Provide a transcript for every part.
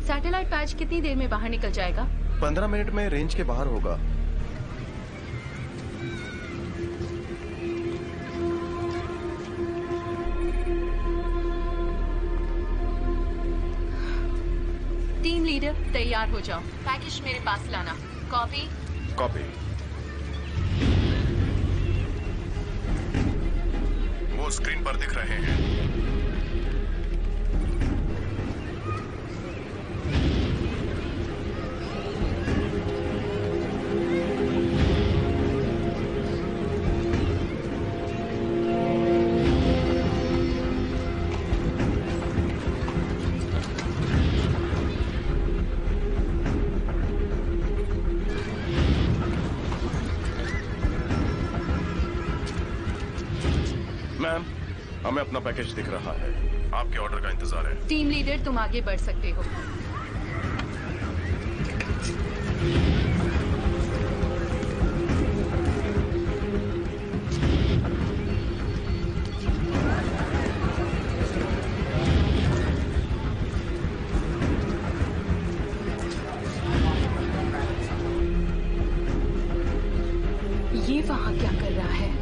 Satellite patch कितनी देर में बाहर निकल जाएगा? 15 मिनट में रेंज के बाहर होगा। टीम लीडर तैयार हो जाओ, पैकेज मेरे पास लाना। कॉपी। कॉपी। वो स्क्रीन पर दिख रहे हैं। हमें अपना पैकेज दिख रहा है, आपके ऑर्डर का इंतजार है। टीम लीडर तुम आगे बढ़ सकते हो। ये वहां क्या कर रहा है?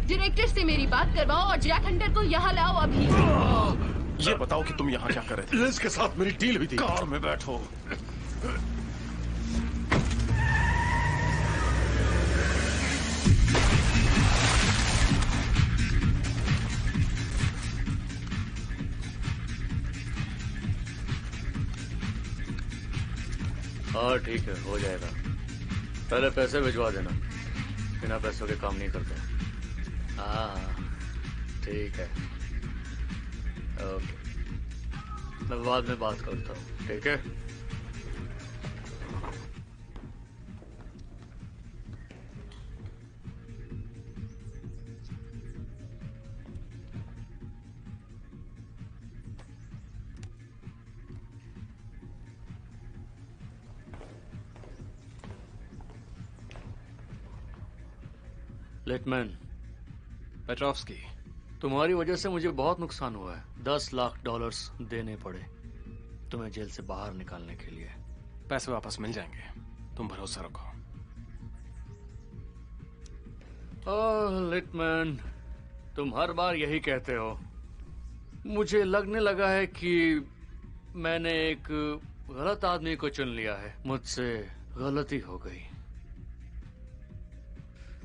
डायरेक्टर से मेरी बात करवाओ और जैक हंटर को यहाँ लाओ अभी। ये बताओ कि तुम यहाँ क्या कर रहे थे? लिज के साथ मेरी डील हुई थी। कार में बैठो। हाँ ठीक है, हो जाएगा। पहले पैसे भिजवा देना, बिना पैसों के काम नहीं करते। हाँ ठीक है, ओके। मैं बाद में बात करता हूँ, ठीक है? लेटमैन, पेट्रोव्स्की, तुम्हारी वजह से मुझे बहुत नुकसान हुआ है। $10 लाख देने पड़े तुम्हें जेल से बाहर निकालने के लिए। पैसे वापस मिल जाएंगे, तुम भरोसा रखो। ओह लिटमैन, तुम हर बार यही कहते हो। मुझे लगने लगा है कि मैंने एक गलत आदमी को चुन लिया है। मुझसे गलती हो गई।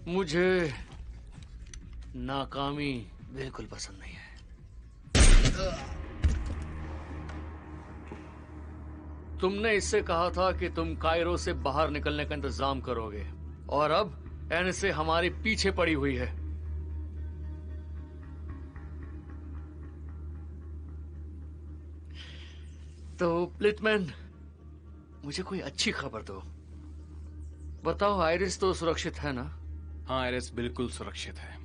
मुझे नाकामी बिल्कुल पसंद नहीं है। तुमने इससे कहा था कि तुम कायरो से बाहर निकलने का इंतजाम करोगे, और अब एनएसए हमारे पीछे पड़ी हुई है। तो लिटमैन, मुझे कोई अच्छी खबर दो। बताओ, आयरिस तो सुरक्षित है ना? हाँ, आयरिस बिल्कुल सुरक्षित है।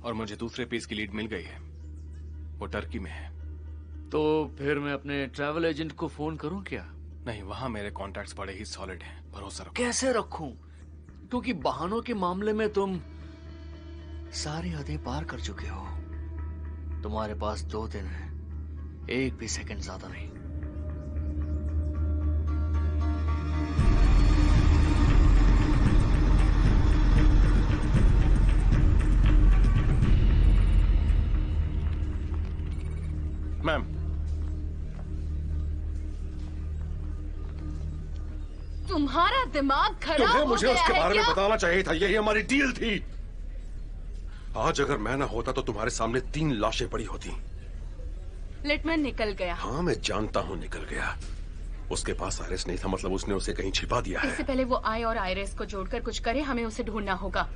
और मुझे दूसरे पीस की लीड मिल गई है, वो टर्की में है। तो फिर मैं अपने ट्रैवल एजेंट को फोन करूं क्या? नहीं, वहां मेरे कॉन्टैक्ट्स बड़े ही सॉलिड हैं, भरोसा रखो। कैसे रखूं? क्योंकि बहानों के मामले में तुम सारी हदें पार कर चुके हो। तुम्हारे पास 2 दिन है, एक भी सेकंड ज्यादा नहीं। मैम, तुम्हारा दिमाग खराब तुम्हें हो मुझे गया उसके है बारे में क्या? बताना चाहिए था, यही हमारी डील थी। आज अगर मैं ना होता तो तुम्हारे सामने 3 लाशें पड़ी होती। लिटमैन निकल गया। हाँ, मैं जानता हूँ निकल गया। उसके पास आयरिस नहीं था, मतलब उसने उसे कहीं छिपा दिया है। इससे पहले वो आए और आयरिस को जोड़कर कुछ करे, हमें उसे ढूंढना होगा।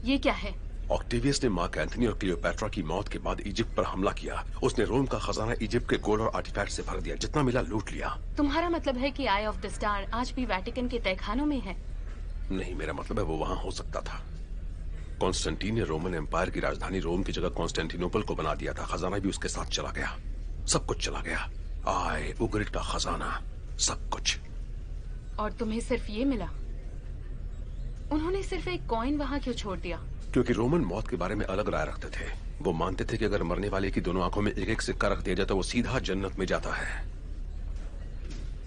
ये क्या है? ऑक्टेवियस ने मार्क एंथनी और क्लियोपैट्रा की मौत के बाद इजिप्ट पर हमला किया। उसने रोम का खजाना इजिप्ट के गोल्ड और आर्टिफैक्ट से भर दिया, जितना मिला लूट लिया। तुम्हारा मतलब है कि आई ऑफ द स्टार आज भी वेटिकन के तहखानों में है? नहीं, मेरा मतलब है वो वहां हो सकता था। कॉन्स्टेंटीन ने रोमन एम्पायर की राजधानी रोम की जगह कॉन्स्टेंटिनोपल को बना दिया था। खजाना भी उसके साथ चला गया, सब कुछ चला गया। आय, उग्रिड का खजाना, सब कुछ। और तुम्हें सिर्फ ये मिला? उन्होंने सिर्फ एक कॉइन वहां क्यों छोड़ दिया? क्योंकि रोमन मौत के बारे में अलग राय रखते थे। वो मानते थे कि अगर मरने वाले की दोनों आंखों में एक एक सिक्का रख दिया जाए तो वो सीधा जन्नत में जाता है।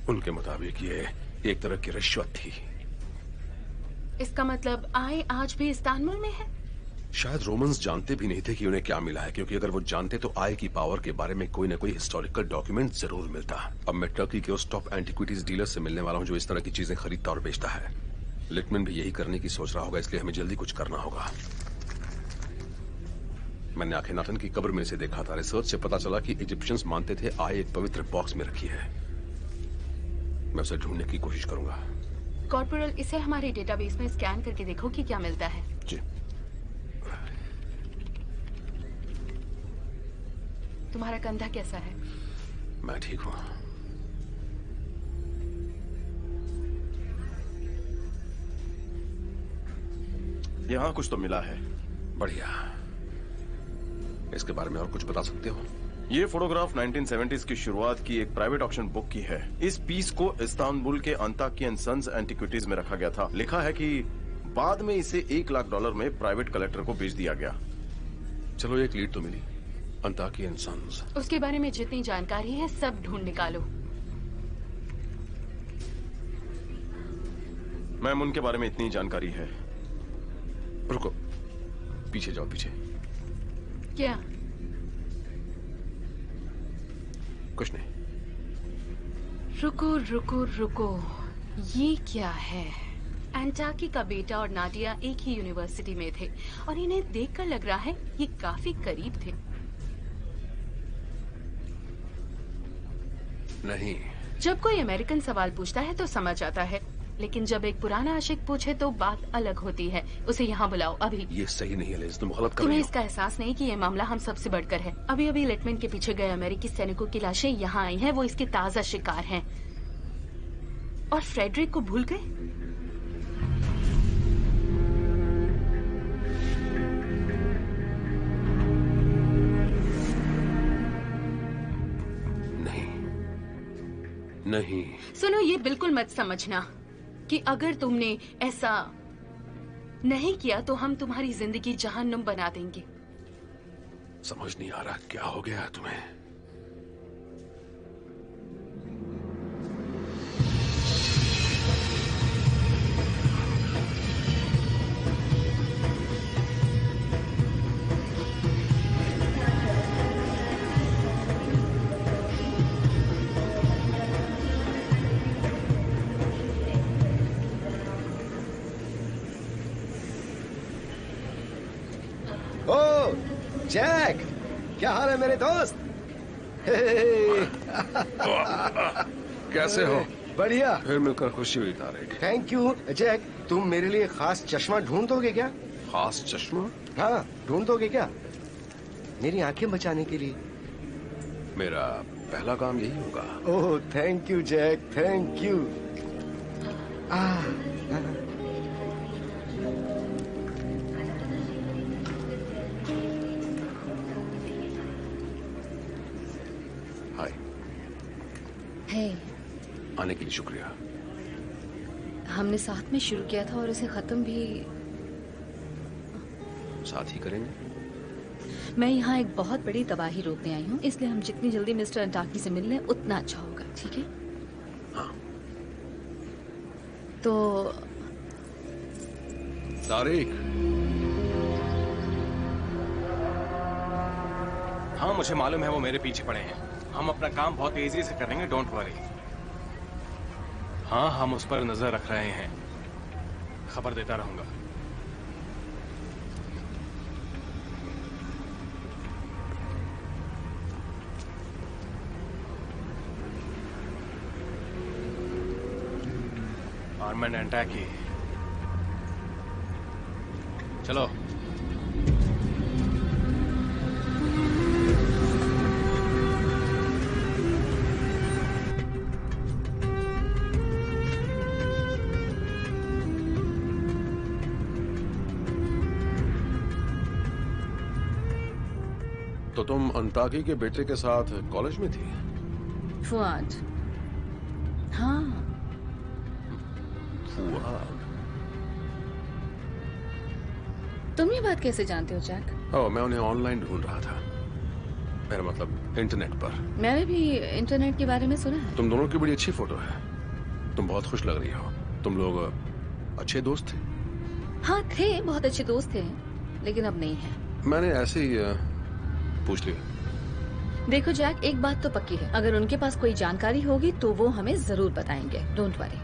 उनके मुताबिक ये एक तरह की रिश्वत थी। इसका मतलब आय आज भी इस्तांबुल में है? शायद रोमन्स जानते भी नहीं थे कि उन्हें क्या मिला है, क्योंकि अगर वो जानते तो आय की पावर के बारे में कोई न कोई हिस्टोरिकल डॉक्यूमेंट जरूर मिलता। अब मैं टर्की के उस टॉप एंटिक्विटीज डीलर से मिलने वाला हूँ जो इस तरह की चीजें खरीदता और बेचता है। लिटमैन भी यही करने की सोच रहा होगा, इसलिए हमें जल्दी कुछ करना होगा। मैंने आखेनाटन की कब्र में इसे देखा था। रिसर्च से पता चला कि इजिप्शियंस मानते थे आय एक पवित्र बॉक्स में रखी है। मैं उसे ढूंढने की कोशिश करूंगा। कॉर्पोरल, इसे हमारे डेटाबेस में स्कैन करके देखो कि क्या मिलता है। जी। तुम्हारा कंधा कैसा है? मैं ठीक हूं। यहां कुछ तो मिला है। बढ़िया। इसके बारे में और कुछ बता सकते हो? ये फोटोग्राफ 1970s की शुरुआत की एक प्राइवेट ऑक्शन बुक की है। इस पीस को इस्तांबुल के अंताकियन सन्स एंटिक्विटीज में रखा गया था। लिखा है कि बाद में इसे $1 लाख में प्राइवेट कलेक्टर को बेच दिया गया। चलो, एक लीड तो मिली। अंताकियन सन्स। उसके बारे में जितनी जानकारी है सब ढूंढ निकालो। मैम, उनके बारे में इतनी जानकारी है। रुको, पीछे जाओ, पीछे। क्या? कुछ नहीं। रुको रुको रुको, ये क्या है? एंटाकी का बेटा और नाडिया एक ही यूनिवर्सिटी में थे और इन्हें देखकर लग रहा है ये काफी करीब थे। नहीं। जब कोई अमेरिकन सवाल पूछता है तो समझ आता है, लेकिन जब एक पुराना आशिक पूछे तो बात अलग होती है। उसे यहाँ बुलाओ अभी। ये सही नहीं है लिज, तुम गलत कर तुम्हें रही हो। इसका एहसास नहीं कि ये मामला हम सबसे बढ़कर है। अभी अभी लिटमैन के पीछे गए अमेरिकी सैनिकों की लाशें यहाँ आई हैं। वो इसके ताजा शिकार हैं। और फ्रेडरिक को भूल गए? नहीं। सुनो, ये बिल्कुल मत समझना कि अगर तुमने ऐसा नहीं किया तो हम तुम्हारी जिंदगी जहन्नुम बना देंगे। समझ नहीं आ रहा क्या हो गया है तुम्हें। ओ जैक, क्या हाल है मेरे दोस्त? कैसे हो? बढ़िया। फिर मिलकर खुशी हुई तारिक। Thank you Jack. तुम मेरे लिए खास चश्मा ढूंढ दोगे क्या? खास चश्मा? हाँ, ढूंढ दोगे क्या मेरी आंखें बचाने के लिए? मेरा पहला काम यही होगा। Oh thank you Jack, thank you. Hi. Hey, आने के लिए शुक्रिया। हमने साथ में शुरू किया था और इसे खत्म भी साथ ही करेंगे। मैं यहाँ एक बहुत बड़ी तबाही रोकने आई हूँ, इसलिए हम जितनी जल्दी मिस्टर अंटाकी से मिल लें उतना अच्छा होगा, ठीक है? हाँ। तो तारिक। हाँ मुझे मालूम है वो मेरे पीछे पड़े हैं। हम अपना काम बहुत तेजी से करेंगे, डोंट वरी। हाँ हम उस पर नजर रख रहे हैं, खबर देता रहूंगा। आर्मेंड एंटाकी, चलो। तो तुम अंताकी के बेटे के साथ कॉलेज में थी? फुआद। हाँ। फुआद? तुम ये बात कैसे जानते हो जैक? ओह, मैं उन्हें ऑनलाइन ढूंढ रहा था। मेरा मतलब इंटरनेट पर। मैंने भी इंटरनेट के बारे में सुना है। तुम दोनों की बड़ी अच्छी फोटो है। तुम बहुत खुश लग रही हो। तुम लोग अच्छे दोस्त थे? हाँ थे, बहुत अच्छे दोस्त थे, लेकिन अब नहीं है। मैंने ऐसे ही पूछ लिया। देखो जैक, एक बात तो पक्की है, अगर उनके पास कोई जानकारी होगी तो वो हमें जरूर बताएंगे, डोंट वरी।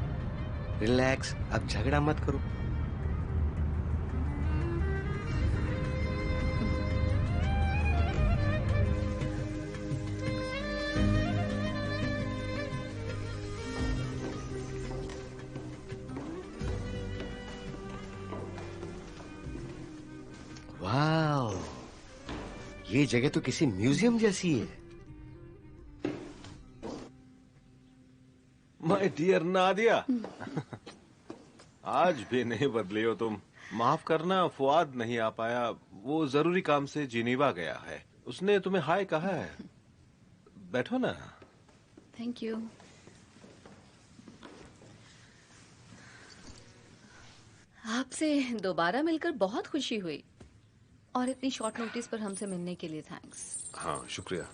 रिलैक्स, अब झगड़ा मत करो। वाह, ये जगह तो किसी म्यूजियम जैसी है। माय डियर नादिया, आज भी नहीं बदली हो तुम। माफ करना, फुआद नहीं आ पाया, वो जरूरी काम से जिनीवा गया है। उसने तुम्हें हाय कहा है। बैठो ना। Thank you. आपसे दोबारा मिलकर बहुत खुशी हुई, और इतनी शॉर्ट नोटिस पर हमसे मिलने के लिए थैंक्स। हाँ शुक्रिया।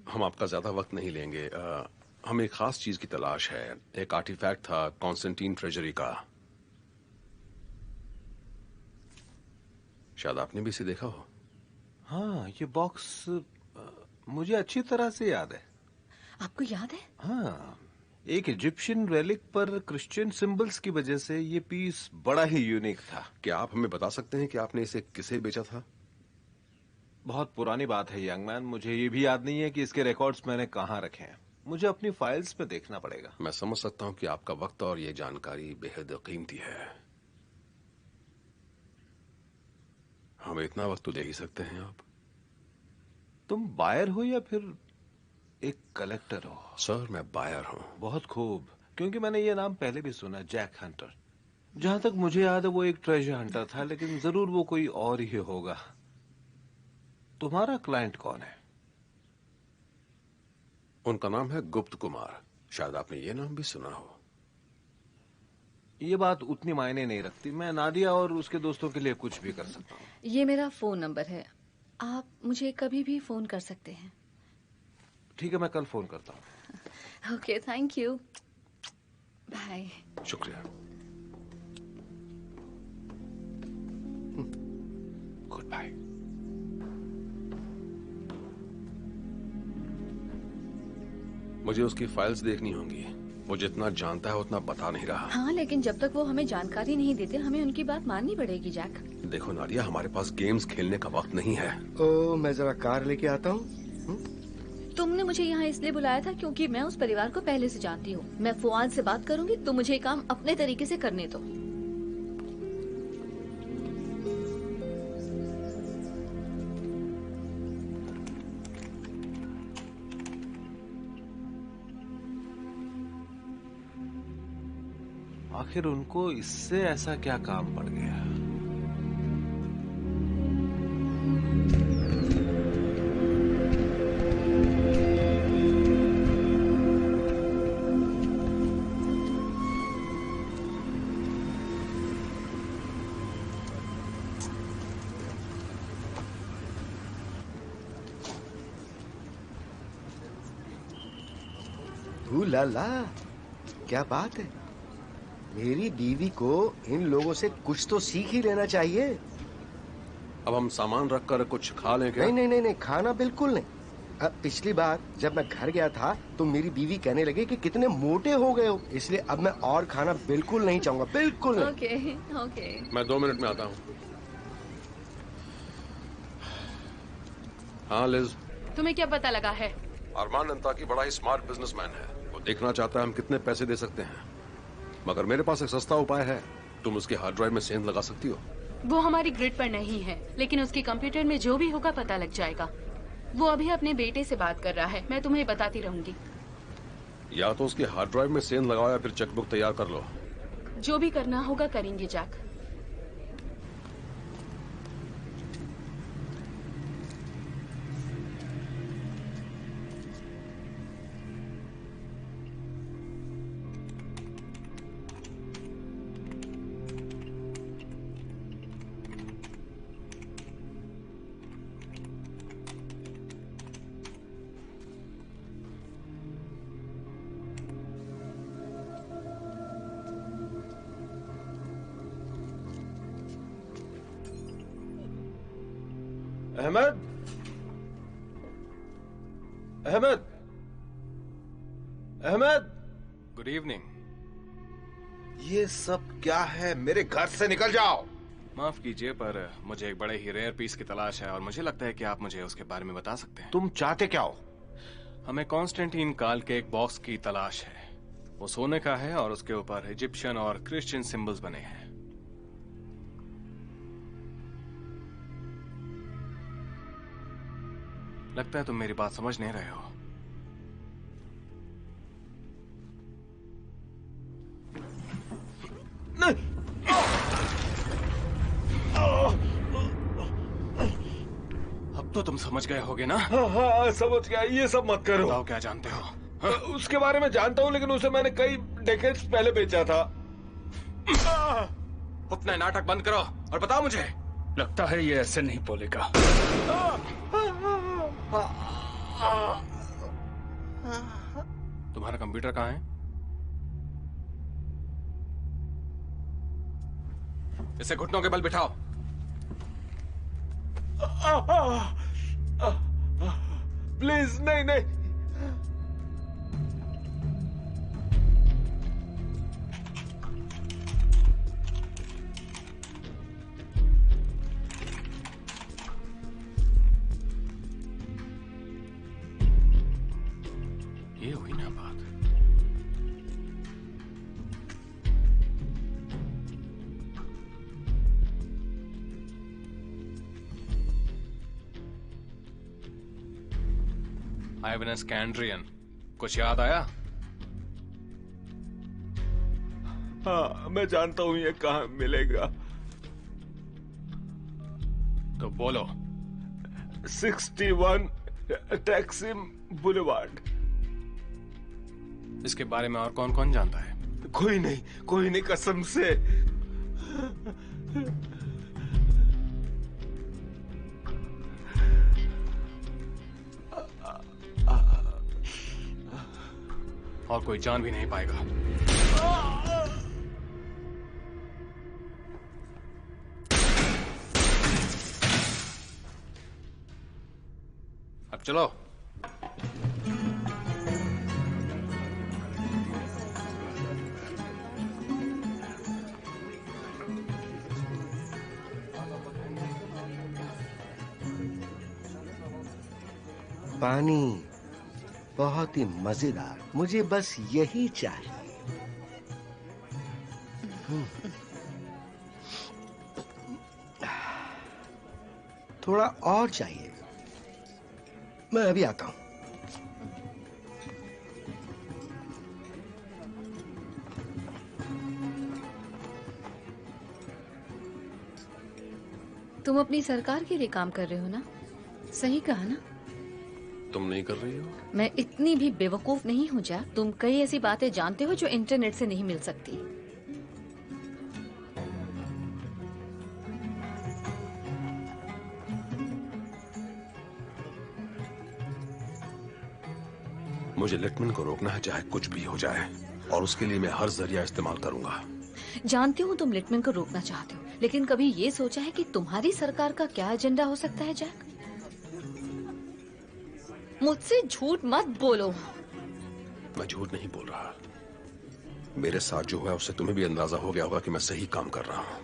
हम आपका ज्यादा वक्त नहीं लेंगे। हमें एक खास चीज की तलाश है। एक आर्टिफैक्ट था कॉन्स्टेंटीन ट्रेजरी का। शायद आपने भी इसे देखा हो। हाँ, ये बॉक्स मुझे अच्छी तरह से याद है। आपको याद है? हाँ, एक इजिप्शियन रेलिक पर क्रिश्चियन सिंबल्स की वजह से ये पीस बड़ा ही यूनिक था। क्या आप हमें बता सकते हैं कि आपने इसे किसे बेचा था? बहुत पुरानी बात है यंग मैन, मुझे ये भी याद नहीं है कि इसके रिकॉर्ड्स मैंने कहाँ रखे हैं। मुझे अपनी फाइल्स में देखना पड़ेगा। मैं समझ सकता हूँ कि आपका वक्त और ये जानकारी बेहद कीमती है। हमें इतना वक्त तो दे ही सकते हैं आप। तुम बायर हो या फिर एक कलेक्टर हो? सर, मैं बायर हूँ। बहुत खूब, क्योंकि मैंने ये नाम पहले भी सुना, जैक हंटर। जहां तक मुझे याद है वो एक ट्रेजर हंटर था, लेकिन जरूर वो कोई और ही होगा। तुम्हारा क्लाइंट कौन है? उनका नाम है गुप्त कुमार। शायद आपने ये नाम भी सुना हो। ये बात उतनी मायने नहीं रखती। मैं नादिया और उसके दोस्तों के लिए कुछ भी कर सकता हूँ। ये मेरा फोन नंबर है, आप मुझे कभी भी फोन कर सकते हैं। ठीक है, मैं कल फोन करता हूँ। Okay, thank you, bye. शुक्रिया। Good bye. मुझे उसकी फाइल्स देखनी होंगी। वो जितना जानता है उतना बता नहीं रहा। हाँ, लेकिन जब तक वो हमें जानकारी नहीं देते हमें उनकी बात माननी पड़ेगी जैक। देखो नादिया, हमारे पास गेम्स खेलने का वक्त नहीं है। मैं जरा कार लेके आता हूँ। तुमने मुझे यहाँ इसलिए बुलाया था क्योंकि मैं उस परिवार को पहले से जानती हूँ। मैं फुआद से बात करूंगी, तुम मुझे ये काम अपने तरीके से करने दो। आखिर उनको इससे ऐसा क्या काम पड़ गया? ला ला, क्या बात है। मेरी बीवी को इन लोगों से कुछ तो सीख ही लेना चाहिए। अब हम सामान रखकर कुछ खा लें क्या? नहीं, खाना बिल्कुल नहीं। अब पिछली बार जब मैं घर गया था तो मेरी बीवी कहने लगी कि कितने मोटे हो गए हो, इसलिए अब मैं और खाना बिल्कुल नहीं चाहूंगा, बिल्कुल नहीं। ओके। मैं 2 मिनट में आता हूँ। हाँ लिज, तुम्हें क्या पता लगा है? अरमान अंताकी बड़ा ही स्मार्ट बिजनेसमैन है। वो देखना चाहता है हम कितने पैसे दे सकते हैं, मगर मेरे पास एक सस्ता उपाय है। तुम उसके हार्ड ड्राइव में सेंध लगा सकती हो। वो हमारी ग्रिड पर नहीं है, लेकिन उसके कंप्यूटर में जो भी होगा पता लग जाएगा। वो अभी अपने बेटे से बात कर रहा है, मैं तुम्हें बताती रहूंगी। या तो उसके हार्ड ड्राइव में सेंध लगाओ या फिर चेकबुक तैयार कर लो। जो भी करना होगा करेंगे Jack. Ahmed, Ahmed, Ahmed. Good evening. ये सब क्या है? मेरे घर से निकल जाओ। माफ कीजिए, पर मुझे एक बड़े ही रेयर पीस की तलाश है और मुझे लगता है कि आप मुझे उसके बारे में बता सकते हैं। तुम चाहते क्या हो? हमें कॉन्स्टेंटीन काल के एक बॉक्स की तलाश है। वो सोने का है और उसके ऊपर इजिप्शियन और क्रिश्चियन सिंबल्स बने हैं। लगता है तुम मेरी बात समझ नहीं रहे हो। अब तो तुम समझ गए होगे ना? हाँ, समझ गया। ये सब मत करो। बताओ क्या जानते हो? उसके बारे में जानता हूँ, लेकिन उसे मैंने कई डेकेड्स पहले बेचा था। अपना नाटक बंद करो और बताओ मुझे। लगता है ये ऐसे नहीं बोलेगा। तुम्हारा कंप्यूटर कहाँ है? इसे घुटनों के बल बिठाओ। प्लीज, नहीं नहीं। ये हुई ना बात। आइवन स्कैंड्रियन, कुछ याद आया? हाँ, मैं जानता हूँ ये कहाँ मिलेगा। तो बोलो। 61 टैक्सिम बुलेवार्ड। इसके बारे में और कौन कौन जानता है? कोई नहीं कसम से। और कोई जान भी नहीं पाएगा। अब चलो। पानी बहुत ही मजेदार, मुझे बस यही चाहिए। थोड़ा और चाहिए। मैं अभी आता हूं। तुम अपनी सरकार के लिए काम कर रहे हो ना? सही कहा ना? तुम नहीं कर रही हो? मैं इतनी भी बेवकूफ नहीं हूँ जैक। तुम कई ऐसी बातें जानते हो जो इंटरनेट से नहीं मिल सकती। मुझे लिटमन को रोकना है, चाहे कुछ भी हो जाए, और उसके लिए मैं हर जरिया इस्तेमाल करूंगा। जानती हूँ तुम लिटमन को रोकना चाहते हो, लेकिन कभी ये सोचा है कि तुम्हारी सरकार का क्या एजेंडा हो सकता है जैक? मुझसे झूठ मत बोलो। मैं झूठ नहीं बोल रहा। मेरे साथ जो है उससे तुम्हें भी अंदाजा हो गया होगा कि मैं सही काम कर रहा हूँ।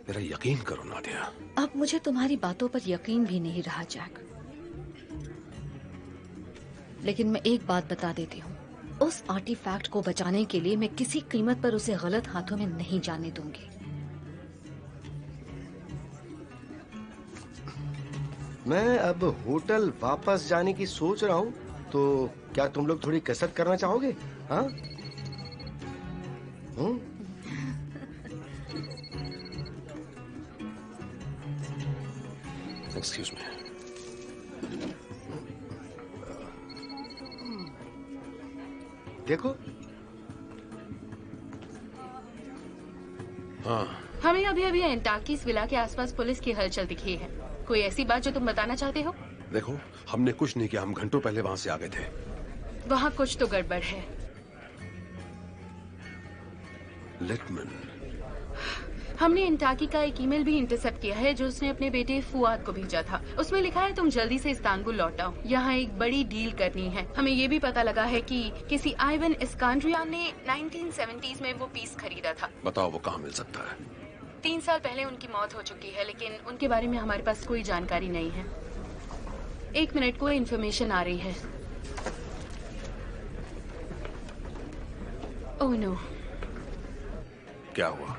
मेरा यकीन करो नादिया। अब मुझे तुम्हारी बातों पर यकीन भी नहीं रहा जैक। लेकिन मैं एक बात बता देती हूँ, उस आर्टिफैक्ट को बचाने के लिए मैं किसी कीमत पर उसे गलत हाथों में नहीं जाने दूंगी। मैं अब होटल वापस जाने की सोच रहा हूँ, तो क्या तुम लोग थोड़ी कसरत करना चाहोगे? हाँ? Excuse me. देखो। हाँ, हमें अभी अभी एंटार्किस विला के आसपास पुलिस की हलचल दिखी है। कोई ऐसी बात जो तुम बताना चाहते हो? देखो, हमने कुछ नहीं किया। हम घंटों पहले वहां से आ गए थे। वहाँ कुछ तो गड़बड़ है। लिटमन। हमने एंटार्की का एक ईमेल भी इंटरसेप्ट किया है जो उसने अपने बेटे फुआद को भेजा था। उसमें लिखा है तुम जल्दी से इस्तांबुल लौट आओ, यहाँ एक बड़ी डील करनी है। हमें ये भी पता लगा है कि किसी आइवन इस्कांड्रिया ने 1970s में वो पीस खरीदा था। बताओ वो कहाँ मिल सकता है? 3 साल पहले उनकी मौत हो चुकी है, लेकिन उनके बारे में हमारे पास कोई जानकारी नहीं है। 1 मिनट, कोई इन्फॉर्मेशन आ रही है। Oh no. क्या हुआ?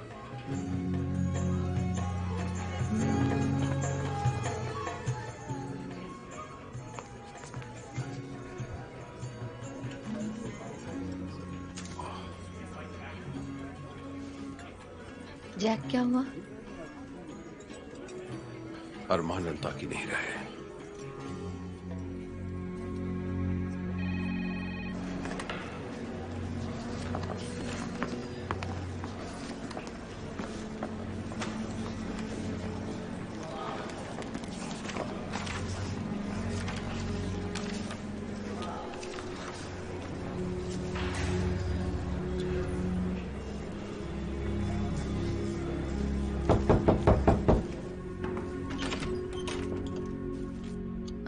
जैक, क्या हुआ? अरमान अंताकी नहीं रहे।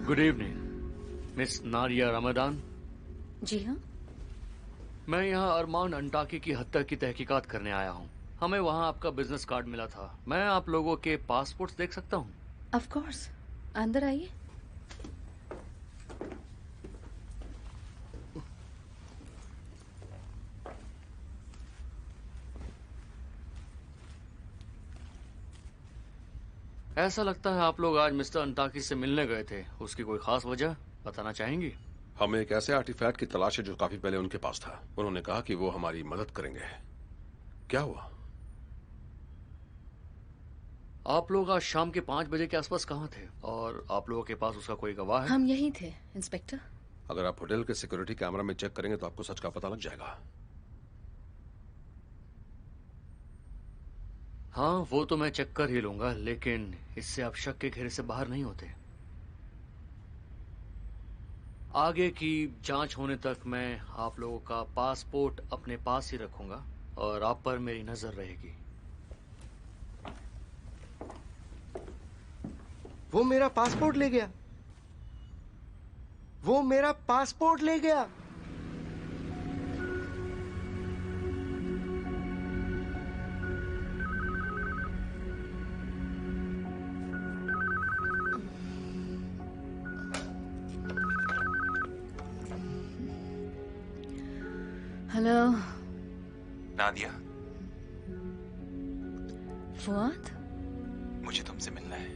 गुड इवनिंग मिस नारिया रमदान। जी हाँ। मैं यहाँ अरमान अंटाकी की हत्या की तहकीकात करने आया हूँ। हमें वहाँ आपका बिजनेस कार्ड मिला था। मैं आप लोगों के पासपोर्ट्स देख सकता हूँ? ऑफ कोर्स, अंदर आइए। ऐसा लगता है आप लोग आज मिस्टर अंटाकी से मिलने गए थे। उसकी कोई खास वजह बताना चाहेंगी? हमें एक ऐसे आर्टिफैक्ट की तलाश है जो काफी पहले उनके पास था। उन्होंने कहा कि वो हमारी मदद करेंगे। क्या हुआ? आप लोग आज शाम के 5 बजे के आसपास कहाँ थे और आप लोगों के पास उसका कोई गवाह है? हम यहीं थे इंस्पेक्टर। अगर आप होटल के सिक्योरिटी कैमरा में चेक करेंगे तो आपको सच का पता लग जाएगा। हाँ, वो तो मैं चेक कर ही लूंगा, लेकिन इससे आप शक के घेरे से बाहर नहीं होते। आगे की जांच होने तक मैं आप लोगों का पासपोर्ट अपने पास ही रखूंगा और आप पर मेरी नजर रहेगी। वो मेरा पासपोर्ट ले गया। वो मेरा पासपोर्ट ले गया। हेलो नादिया, फुआद। मुझे तुमसे मिलना है।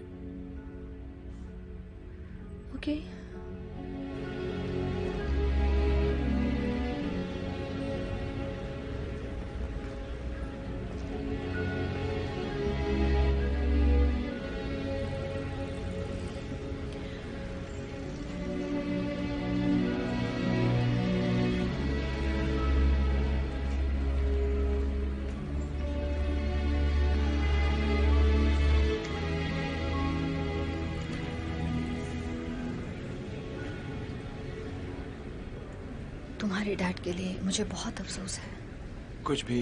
ओके। तुम्हारे डैड के लिए मुझे बहुत अफसोस है। कुछ भी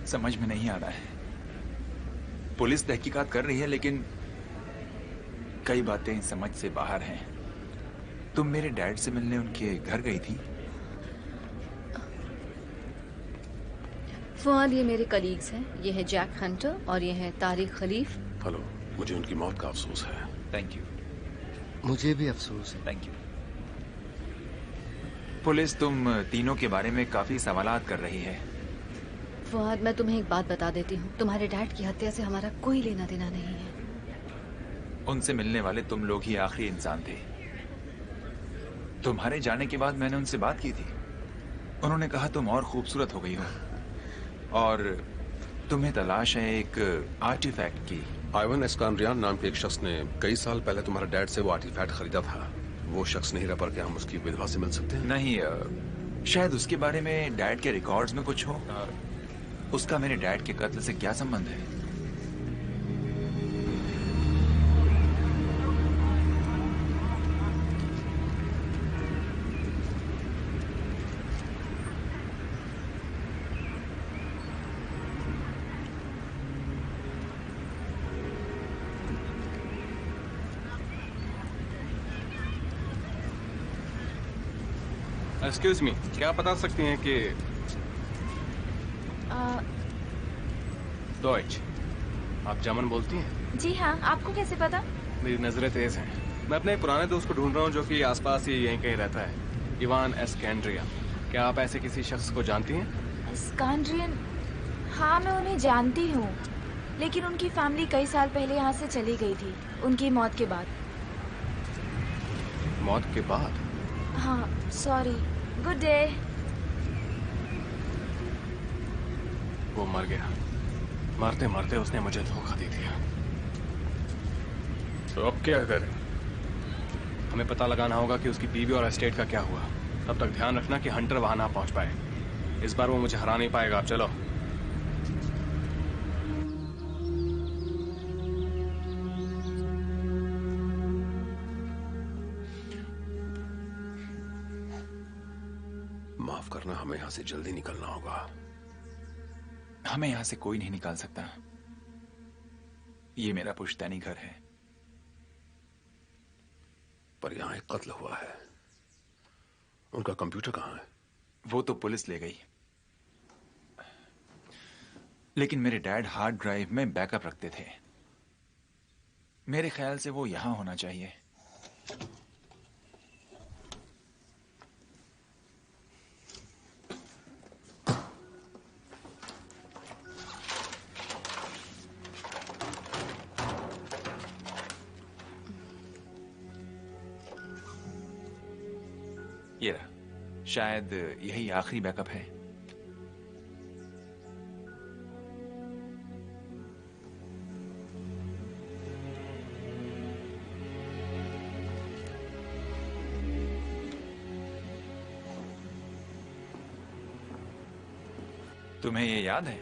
समझ में नहीं आ रहा है। पुलिस तहकीकात कर रही है, लेकिन कई बातें समझ से बाहर हैं। तुम मेरे डैड से मिलने उनके घर गई थी? फुआद, ये मेरे कलीग्स हैं। ये है जैक हंटर और ये है तारिक खलीफ। हेलो, मुझे उनकी मौत का अफसोस है। Thank you. मुझे भी अफसोस है। Thank you. पुलिस तुम तीनों के बारे में काफी सवालात कर रही है। फुआद, मैं तुम्हें एक बात बता देती हूँ, तुम्हारे डैड की हत्या से हमारा कोई लेना देना नहीं है। उनसे मिलने वाले तुम लोग ही आखिरी इंसान थे। तुम्हारे जाने के बाद मैंने उनसे बात की थी। उन्होंने कहा तुम और खूबसूरत हो गई हो और तुम्हें तलाश है एक आर्टिफैक्ट की। आइवन एस्कांड्रियान नाम के एक शख्स ने कई साल पहले तुम्हारे डैड से वो आर्टिफैक्ट खरीदा था। वो शख्स नहीं रहा, पर क्या हम उसकी विधवा से मिल सकते हैं? नहीं, शायद उसके बारे में डैड के रिकॉर्ड्स में कुछ हो। उसका मेरे डैड के कत्ल से क्या संबंध है? एक्सक्यूज मी, क्या आप बता सकती हैं कि डॉइच, आप जर्मन बोलती हैं? जी हाँ, आपको कैसे पता? मेरी नजरें तेज हैं। मैं अपने एक पुराने दोस्त को ढूंढ रहा हूँ जो कि आसपास ही यहीं कहीं रहता है, इवान एस्कैंड्रिया। क्या आप ऐसे किसी शख्स को जानती हैं? एस्कैंड्रियन? हाँ, मैं उन्हें जानती हूँ, लेकिन उनकी फैमिली कई साल पहले यहाँ से चली गई थी, उनकी मौत के बाद। मौत के बाद? हाँ, सॉरी। Good day. वो मर गया। मरते मरते उसने मुझे धोखा दे दिया। तो अब क्या करें? हमें पता लगाना होगा कि उसकी बीवी और एस्टेट का क्या हुआ। तब तक ध्यान रखना कि हंटर वहां ना पहुंच पाए। इस बार वो मुझे हरा नहीं पाएगा। आप चलो। माफ करना, हमें यहां से जल्दी निकलना होगा। हमें यहां से कोई नहीं निकाल सकता। ये मेरा पुश्तैनी घर है। पर यहां एक कत्ल हुआ है। उनका कंप्यूटर कहां है? वो तो पुलिस ले गई, लेकिन मेरे डैड हार्ड ड्राइव में बैकअप रखते थे। मेरे ख्याल से वो यहां होना चाहिए। ये रहा, शायद यही आखिरी बैकअप है। तुम्हें ये याद है?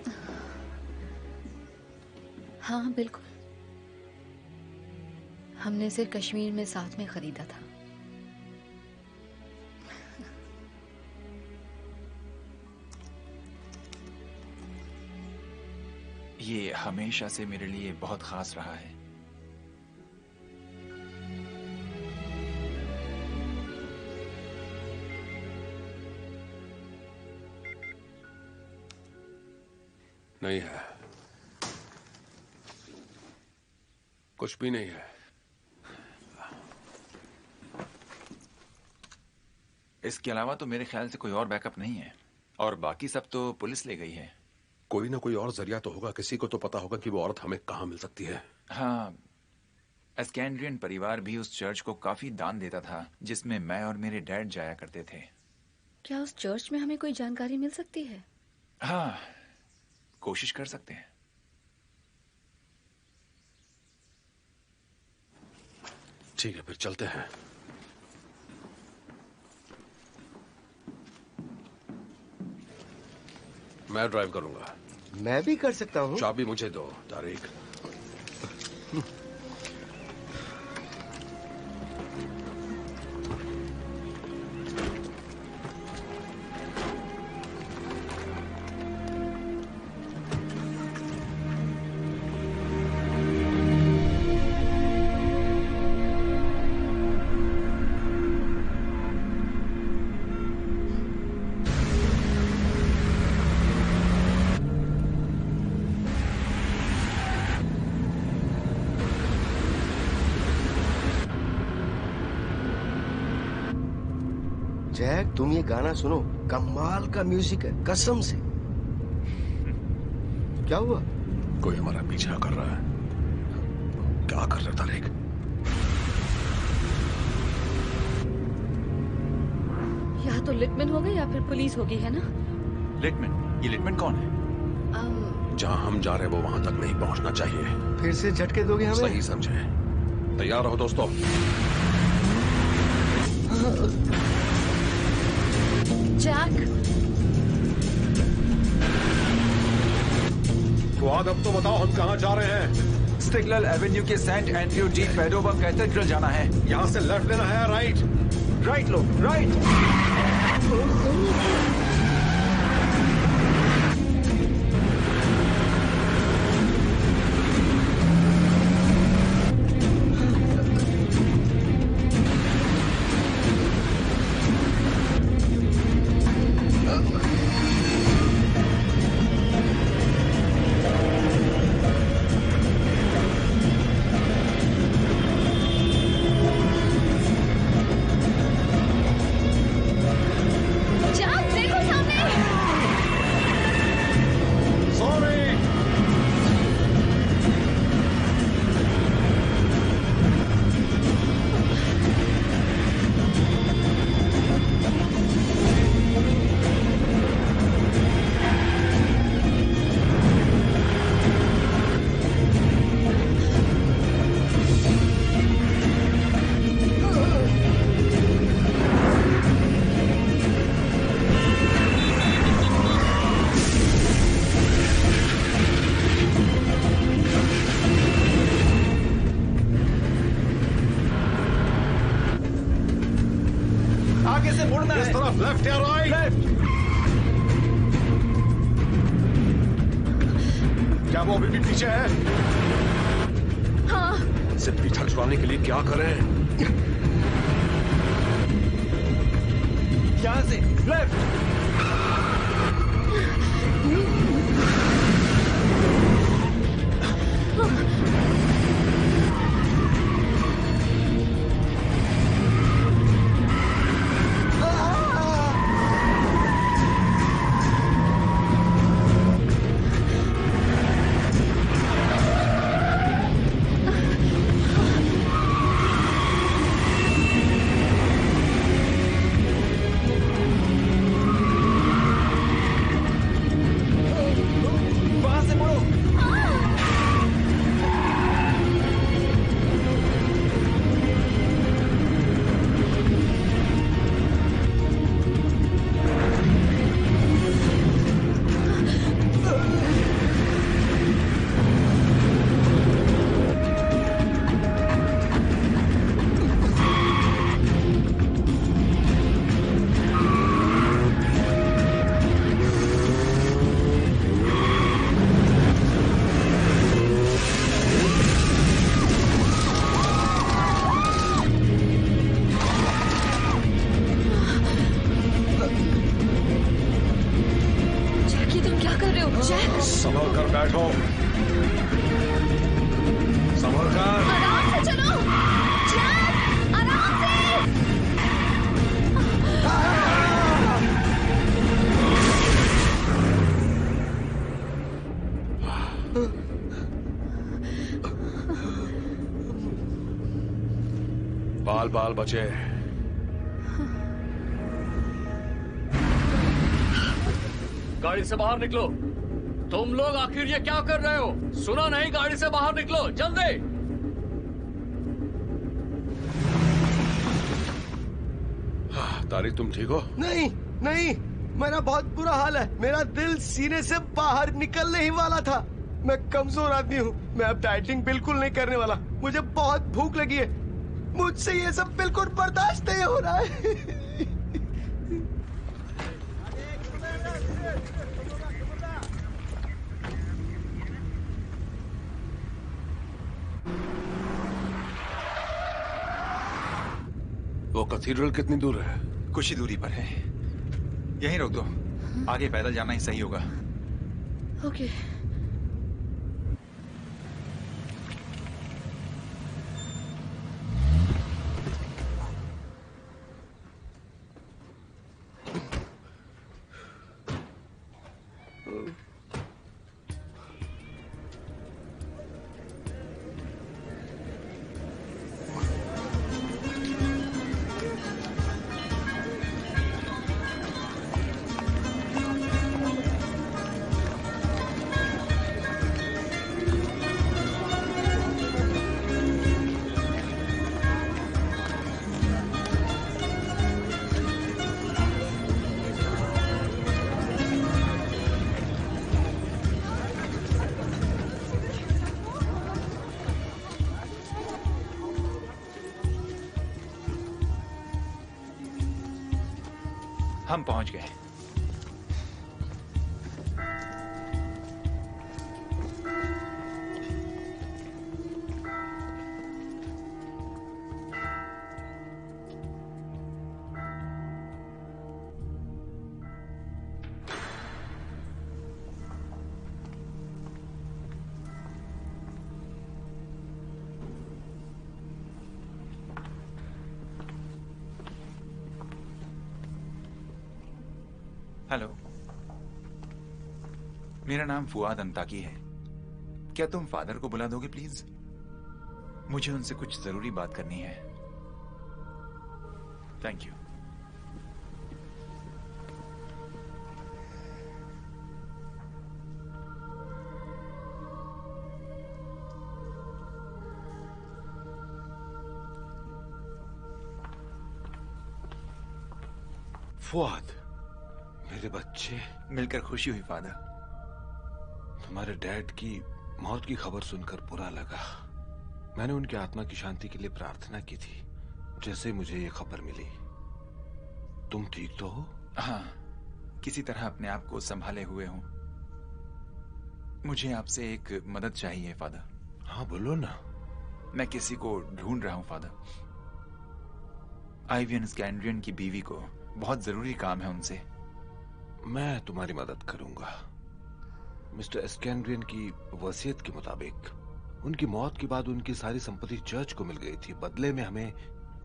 हाँ बिल्कुल, हमने इसे कश्मीर में साथ में खरीदा था। ये हमेशा से मेरे लिए बहुत खास रहा है। नहीं है, कुछ भी नहीं है। इसके अलावा तो मेरे ख्याल से कोई और बैकअप नहीं है, और बाकी सब तो पुलिस ले गई है। कोई ना कोई और जरिया तो होगा, किसी को तो पता होगा कि वो औरत हमें कहाँ मिल सकती है। हाँ, एस्कैंड्रियन परिवार भी उस चर्च को काफी दान देता था जिसमें मैं और मेरे डैड जाया करते थे। क्या उस चर्च में हमें कोई जानकारी मिल सकती है? हाँ, कोशिश कर सकते हैं। ठीक है, फिर चलते हैं। मैं ड्राइव करूंगा। मैं भी कर सकता हूँ। चाबी मुझे दो, तारिक। जैक, तुम ये गाना सुनो, कमाल का म्यूजिक है, कसम से। क्या हुआ? कोई हमारा पीछा कर रहा है। क्या कर रहा था तारिक? या तो लिटमैन होगा या फिर पुलिस होगी, है ना? लिटमैन? ये लिटमैन कौन है? जहाँ हम जा रहे हैं वो वहां तक नहीं पहुंचना चाहिए। फिर से झटके दोगे हमें? सही समझे। तैयार रहो दोस्तों। जैक, फुआद, अब तो बताओ हम कहाँ जा रहे हैं? स्टिगलर एवेन्यू के सेंट एंड्रयू डी पेडोवा कैथेड्रल जाना है। यहाँ से लेफ्ट लेना है, राइट? राइट लो, राइट। लेफ्ट या राइट? क्या वो अभी भी पीछे है? हाँ। इसे पीछा छुड़ाने के लिए क्या करें? यहाँ से लेफ्ट। बैठो। संभल कर। आराम से चलो। जैक, आराम से। बाल बाल बचे। गाड़ी से बाहर निकलो। तुम लोग आखिर ये क्या कर रहे हो? सुना नहीं? गाड़ी से बाहर निकलो जल्दी। तारिक तुम ठीक हो? नहीं नहीं, मेरा बहुत बुरा हाल है। मेरा दिल सीने से बाहर निकलने ही वाला था। मैं कमजोर आदमी हूँ। मैं अब डाइटिंग बिल्कुल नहीं करने वाला। मुझे बहुत भूख लगी है। मुझसे ये सब बिल्कुल बर्दाश्त नहीं हो रहा है। वो कैथीड्रल कितनी दूर है? कुछ ही दूरी पर है। यहीं रोक दो, आगे पैदल जाना ही सही होगा। ओके। हम पहुंच गए। हेलो, मेरा नाम फुआद अंताकी है। क्या तुम फादर को बुला दोगे प्लीज? मुझे उनसे कुछ जरूरी बात करनी है। Thank you. फुआद, मेरे बच्चे। मिलकर खुशी हुई फादर। तुम्हारे डैड की मौत की खबर सुनकर बुरा लगा। मैंने उनकी आत्मा की शांति के लिए प्रार्थना की थी जैसे मुझे ये खबर मिली। तुम ठीक तो हो? हाँ, किसी तरह अपने आप को संभाले हुए हूं। मुझे आपसे एक मदद चाहिए फादर। हाँ बोलो ना। मैं किसी को ढूंढ रहा हूं फादर। आइवियन स्कैंड्रियन की बीवी को बहुत जरूरी काम है उनसे। मैं तुम्हारी मदद करूंगा। मिस्टर एस्कैंड्रियन की वसीयत के मुताबिक उनकी मौत के बाद उनकी सारी संपत्ति चर्च को मिल गई थी। बदले में हमें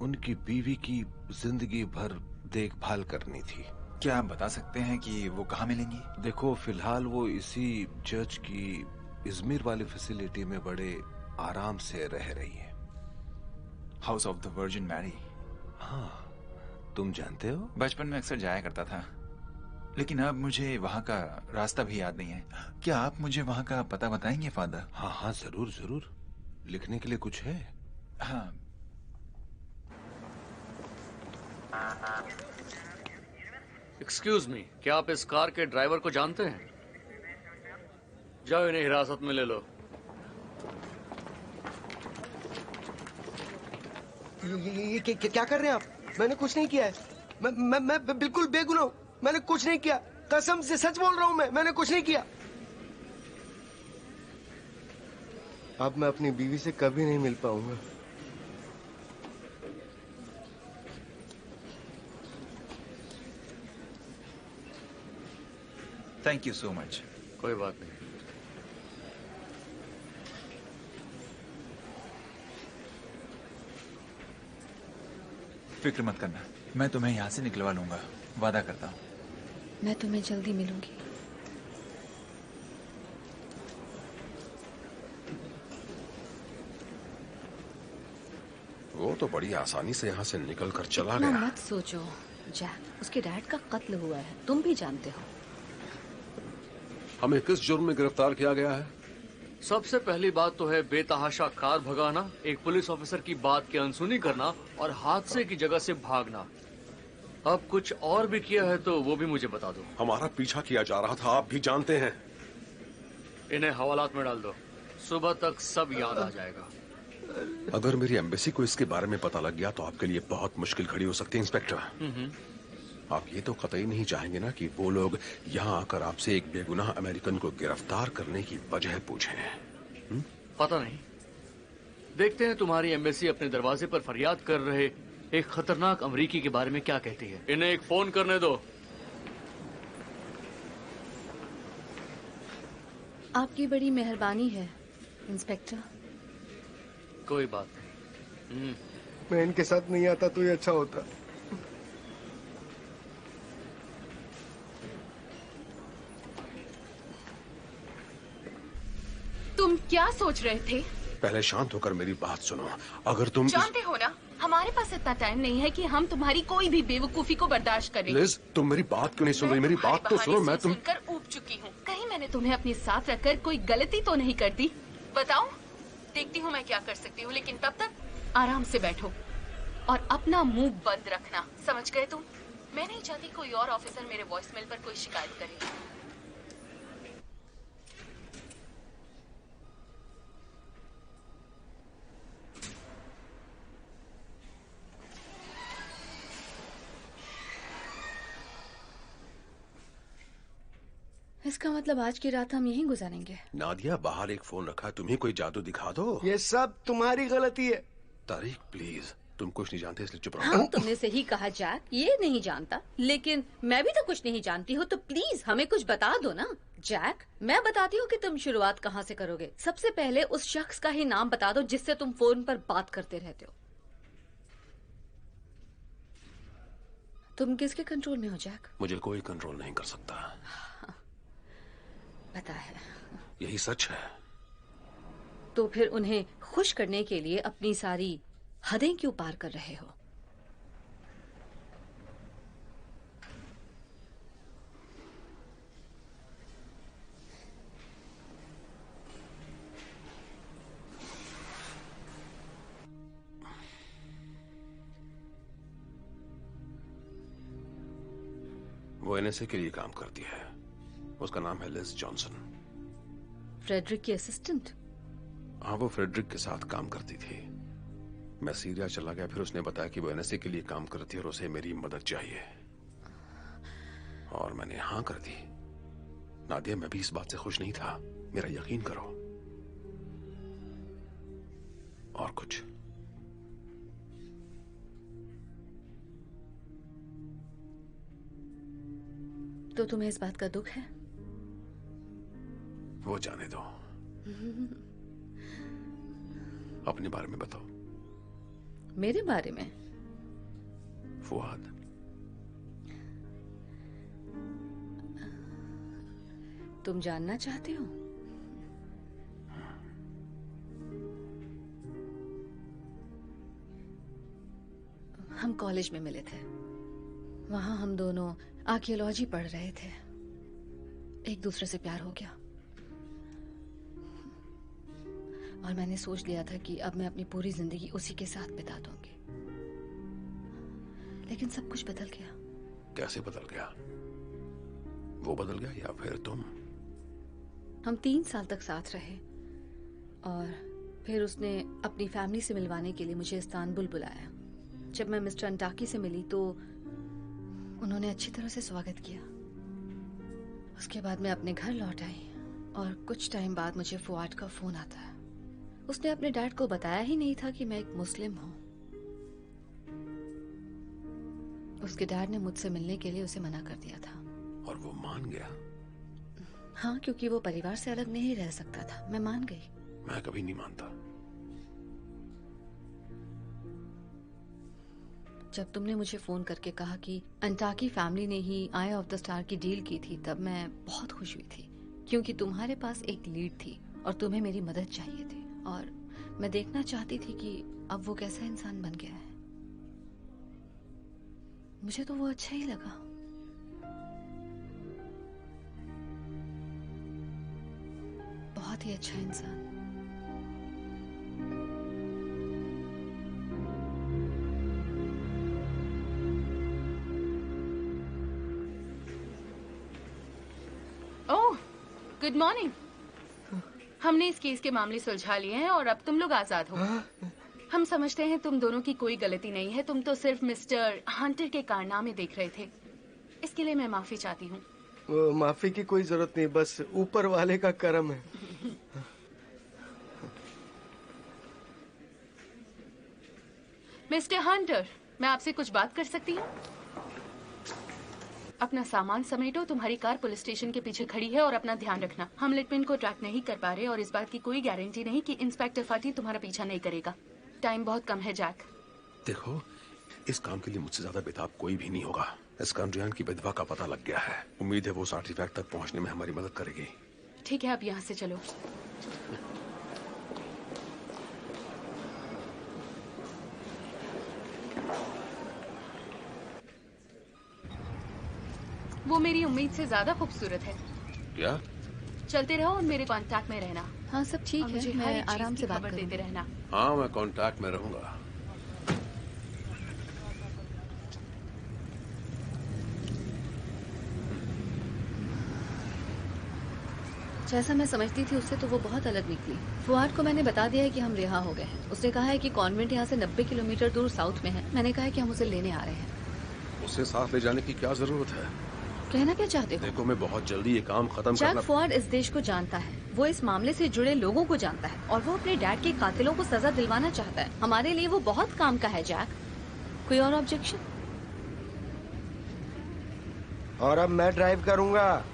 उनकी बीवी की जिंदगी भर देखभाल करनी थी। क्या आप बता सकते हैं कि वो कहाँ मिलेंगी? देखो, फिलहाल वो इसी चर्च की इजमीर वाली फैसिलिटी में बड़े आराम से रह रही है। House of the Virgin Mary. हाँ, तुम जानते हो? बचपन में अक्सर जाया करता था, लेकिन अब मुझे वहाँ का रास्ता भी याद नहीं है। क्या आप मुझे वहाँ का पता बताएंगे फादर? हाँ हाँ, जरूर जरूर। लिखने के लिए कुछ है? हाँ। एक्सक्यूज मी, क्या आप इस कार के ड्राइवर को जानते हैं? जाओ इन्हें हिरासत में ले लो। ये क्या कर रहे हैं आप? मैंने कुछ नहीं किया है। मैं बिल्कुल बेगुनाह हूँ। मैंने कुछ नहीं किया। कसम से सच बोल रहा हूँ। मैंने कुछ नहीं किया। अब मैं अपनी बीवी से कभी नहीं मिल पाऊंगा। Thank you so much. कोई बात नहीं। फिक्र मत करना, मैं तुम्हें यहाँ से निकलवा लूंगा, वादा करता हूँ। मैं तुम्हें जल्दी मिलूंगी। वो तो बड़ी आसानी से यहाँ से निकल कर चला इतना गया। मत सोचो जैक, उसके डैड का कत्ल हुआ है, तुम भी जानते हो। हमें किस जुर्म में गिरफ्तार किया गया है? सबसे पहली बात तो है बेतहाशा कार भगाना, एक पुलिस ऑफिसर की बात की अनसुनी करना और हादसे की जगह से भागना। अब कुछ और भी किया है तो वो भी मुझे बता दो। हमारा पीछा किया जा रहा था, आप भी जानते हैं। इन्हें हवालात में डाल दो, सुबह तक सब याद आ जाएगा। अगर मेरी एम्बेसी को इसके बारे में पता लग गया तो आपके लिए बहुत मुश्किल खड़ी हो सकती है इंस्पेक्टर। आप ये तो कतई नहीं चाहेंगे ना कि वो लोग यहाँ आकर आपसे एक बेगुनाह अमेरिकन को गिरफ्तार करने की वजह पूछें। पता नहीं, देखते हैं तुम्हारी एम्बेसी अपने दरवाजे पर फरियाद कर रहे एक खतरनाक अमरीकी के बारे में क्या कहती है। इन्हें एक फोन करने दो। आपकी बड़ी मेहरबानी है इंस्पेक्टर। कोई बात नहीं। मैं इनके साथ नहीं आता तो ये अच्छा होता। तुम क्या सोच रहे थे? पहले शांत होकर मेरी बात सुनो। अगर तुम जानते हो ना, हमारे पास इतना टाइम नहीं है कि हम तुम्हारी कोई भी बेवकूफी को बर्दाश्त करें। लिज, तुम मेरी बात क्यों नहीं सुन रही? मेरी बात तो सुनो। मैं तुम सुनकर ऊब चुकी हूँ। कहीं मैंने तुम्हें अपने साथ रखकर कोई गलती तो नहीं कर दी? बताओ, देखती हूँ मैं क्या कर सकती हूँ, लेकिन तब तक आराम से बैठो और अपना मुंह बंद रखना, समझ गए तुम? मैं नहीं चाहती कोई और ऑफिसर मेरे वॉइसमेल पर कोई शिकायत करे। इसका मतलब आज की रात हम यहीं गुजारेंगे। नादिया, बाहर एक फोन रखा है, तुम्हें कोई जादू दिखा दो। ये सब तुम्हारी गलती है। तारीख प्लीज, तुम कुछ नहीं जानते इसलिए चुप रहो। हाँ, तुमने सही कहा जैक, ये नहीं जानता, लेकिन मैं भी तो कुछ नहीं जानती हूँ, तो प्लीज हमें कुछ बता दो ना। जैक, मैं बताती हूँ कि तुम शुरुआत कहाँ से करोगे। सबसे पहले उस शख्स का ही नाम बता दो जिससे तुम फोन पर बात करते रहते हो। तुम किसके कंट्रोल में हो जैक? मुझे कोई कंट्रोल नहीं कर सकता। पता है। यही सच है। तो फिर उन्हें खुश करने के लिए अपनी सारी हदें क्यों पार कर रहे हो? वो एनएसए के लिए काम करती है। उसका नाम है लिज जॉनसन। फ्रेडरिक की असिस्टेंट? हाँ, वो फ्रेडरिक के साथ काम करती थी। मैं सीरिया चला गया, फिर उसने बताया कि वो एनएसए के लिए काम करती है और उसे मेरी मदद चाहिए, और मैंने हाँ कर दी। नादिया, मैं भी इस बात से खुश नहीं था, मेरा यकीन करो। और कुछ? तो तुम्हें इस बात का दुख है? वो जाने दो। अपने बारे में बताओ। मेरे बारे में? फुआद। तुम जानना चाहते हो? हम कॉलेज में मिले थे। वहां हम दोनों आर्कियोलॉजी पढ़ रहे थे। एक दूसरे से प्यार हो गया और मैंने सोच लिया था कि अब मैं अपनी पूरी जिंदगी उसी के साथ बिता दूंगी। लेकिन सब कुछ बदल गया। कैसे बदल गया? वो बदल गया या फिर तुम? हम 3 साल तक साथ रहे और फिर उसने अपनी फैमिली से मिलवाने के लिए मुझे इस्तांबुल बुलाया। जब मैं मिस्टर अंटाकी से मिली तो उन्होंने अच्छी तरह से स्वागत किया। उसके बाद मैं अपने घर लौट आई और कुछ टाइम बाद मुझे फुआद का फोन आता है। उसने अपने डैड को बताया ही नहीं था कि मैं एक मुस्लिम हूँ। उसके डैड ने मुझसे मिलने के लिए उसे मना कर दिया था। और वो मान गया? हाँ, क्योंकि वो परिवार से अलग नहीं रह सकता था। मैं मान गई। मैं कभी नहीं मानता। जब तुमने मुझे फोन करके कहा कि अंटाकी फैमिली ने ही आई ऑफ द स्टार की डील की थी, तब मैं बहुत खुश हुई थी, क्योंकि तुम्हारे पास एक लीड थी और तुम्हें मेरी मदद चाहिए थी, और मैं देखना चाहती थी कि अब वो कैसा इंसान बन गया है। मुझे तो वो अच्छा ही लगा। बहुत ही अच्छा इंसान। ओह, गुड मॉर्निंग। हमने इस केस के मामले सुलझा लिए हैं और अब तुम लोग आजाद हो। हम समझते हैं तुम दोनों की कोई गलती नहीं है, तुम तो सिर्फ मिस्टर हंटर के कारनामे देख रहे थे। इसके लिए मैं माफी चाहती हूँ। माफी की कोई जरूरत नहीं, बस ऊपर वाले का करम है। मिस्टर हंटर, मैं आपसे कुछ बात कर सकती हूँ? अपना सामान समेटो, तुम्हारी कार पुलिस स्टेशन के पीछे खड़ी है, और अपना ध्यान रखना, हम लिटपिन को ट्रैक नहीं कर पा रहे और इस बात की कोई गारंटी नहीं कि इंस्पेक्टर फाटी तुम्हारा पीछा नहीं करेगा। टाइम बहुत कम है जैक। देखो, इस काम के लिए मुझसे ज्यादा बेताब कोई भी नहीं होगा। एस्कैंड्रियन की विधवा का पता लग गया है। उम्मीद है वो उस आर्टिफैक्ट तक पहुंचने में हमारी मदद करेगी। ठीक है, अब यहाँ से चलो। वो मेरी उम्मीद से ज्यादा खूबसूरत है। क्या? चलते रहो और मेरे कांटेक्ट में रहना। हाँ, सब ठीक है, मुझे मैं आराम से बात देते रहना। हाँ, मैं कांटेक्ट में रहूंगा। जैसा मैं समझती थी उससे तो वो बहुत अलग निकली। फुआद को मैंने बता दिया है कि हम रिहा हो गए हैं। उसने कहा है कि कॉन्वेंट यहाँ से 90 किलोमीटर दूर साउथ में है। मैंने कहा है कि हम उसे लेने आ रहे हैं। उसे साथ ले जाने की क्या जरूरत है? कहना क्या चाहते हो? देखो, मैं बहुत जल्दी ये काम खत्म जैक करना। फुआद इस देश को जानता है, वो इस मामले से जुड़े लोगों को जानता है, और वो अपने डैड के कातिलों को सजा दिलवाना चाहता है। हमारे लिए वो बहुत काम का है जैक। कोई और ऑब्जेक्शन? और अब मैं ड्राइव करूंगा।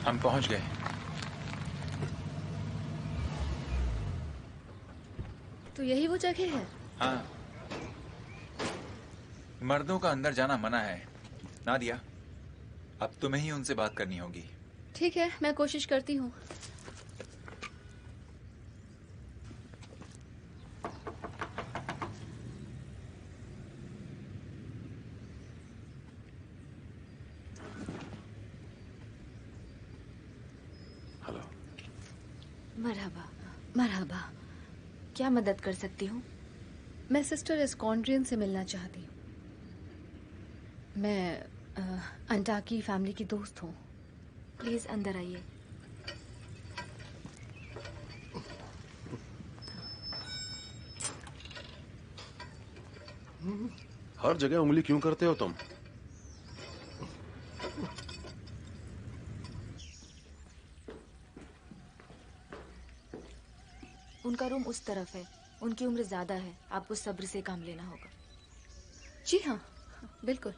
हम पहुंच गए। तो यही वो जगह है? हाँ, मर्दों का अंदर जाना मना है। नादिया, अब तुम्हें ही उनसे बात करनी होगी। ठीक है, मैं कोशिश करती हूँ। मरहबा। मरहबा। क्या मदद कर सकती हूँ? मैं सिस्टर एस्कैंड्रियन से मिलना चाहती हूँ। मैं अंटाकी फैमिली की दोस्त हूँ। प्लीज अंदर आइए। हर जगह उंगली क्यों करते हो तुम? उनका रूम उस तरफ है। उनकी उम्र ज्यादा है, आपको सब्र से काम लेना होगा। जी हाँ, बिल्कुल।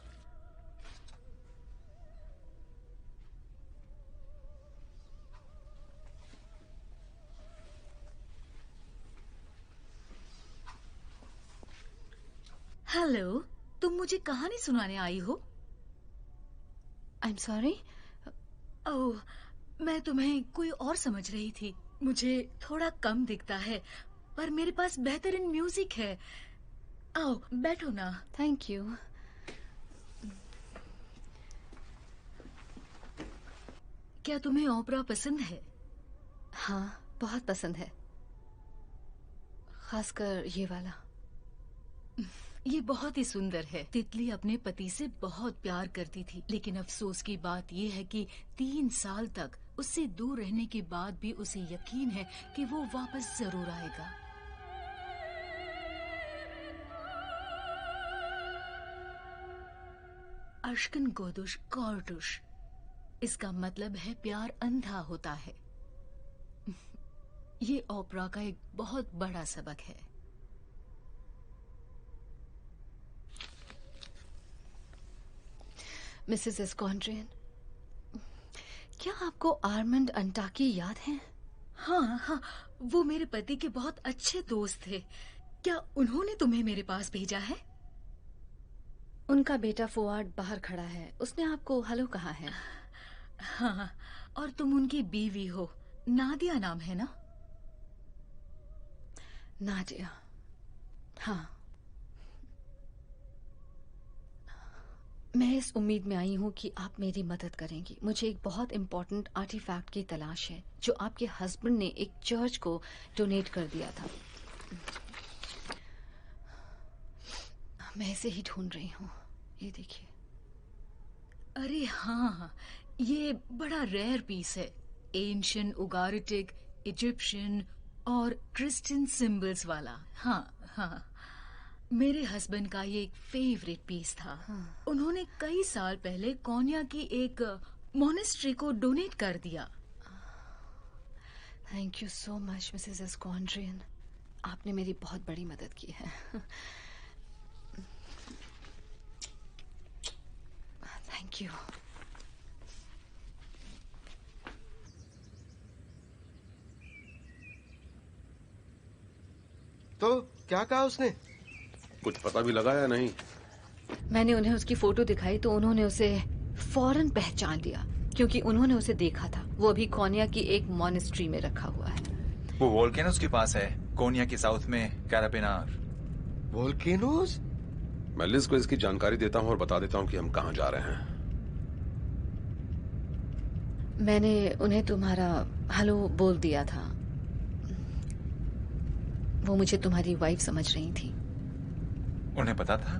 हेलो, तुम मुझे कहानी सुनाने आई हो? I am sorry. ओह, मैं तुम्हें कोई और समझ रही थी। मुझे थोड़ा कम दिखता है, पर मेरे पास बेहतरीन म्यूजिक है। आओ, बैठो ना। Thank you. क्या तुम्हें ओपेरा पसंद है? हाँ, बहुत पसंद है। खासकर ये वाला। ये बहुत ही सुंदर है। तितली अपने पति से बहुत प्यार करती थी, लेकिन अफसोस की बात ये है कि 3 साल तक उससे दूर रहने के बाद भी उसे यकीन है कि वो वापस जरूर आएगा। अश्कन गोदुश कॉर्टुश, इसका मतलब है प्यार अंधा होता है। ये ओपरा का एक बहुत बड़ा सबक है। मिसेस एस्कॉन्ड्रियन, क्या आपको आर्मंड अंटाकी याद है? हाँ हाँ, वो मेरे पति के बहुत अच्छे दोस्त थे। क्या उन्होंने तुम्हें मेरे पास भेजा है? उनका बेटा फुआद बाहर खड़ा है, उसने आपको हेलो कहा है। हाँ, और तुम उनकी बीवी हो, नादिया नाम है ना? नादिया, हाँ। मैं इस उम्मीद में आई हूँ कि आप मेरी मदद करेंगी। मुझे एक बहुत इम्पोर्टेंट आर्टिफैक्ट की तलाश है जो आपके हस्बैंड ने एक चर्च को डोनेट कर दिया था। मैं इसे ही ढूंढ रही हूँ, ये देखिए। अरे हाँ, ये बड़ा रेयर पीस है। एंशिएंट उगारिटिक, इजिप्शियन और क्रिश्चियन सिंबल्स वाला। हाँ हाँ, मेरे हस्बैंड का ये एक फेवरेट पीस था। उन्होंने कई साल पहले कोन्या की एक मोनेस्ट्री को डोनेट कर दिया। Thank you so much Mrs Escondrian, आपने मेरी बहुत बड़ी मदद की है। Thank you. तो क्या कहा उसने? कुछ पता भी लगा या नहीं? मैंने उन्हें उसकी फोटो दिखाई तो उन्होंने उसे फौरन पहचान लिया, क्योंकि उन्होंने उसे देखा था। वो अभी कोन्या की एक मॉनेस्ट्री में रखा हुआ है। वो वोल्केनोस के पास है, कोन्या के साउथ में कैरापेनार। वोल्केनोस? मैं लिज को इसकी जानकारी देता हूँ और बता देता हूँ कि हम कहाँ जा रहे हैं। मैंने उन्हें तुम्हारा हेलो बोल दिया था। वो मुझे तुम्हारी वाइफ समझ रही थी। उन्हें पता था?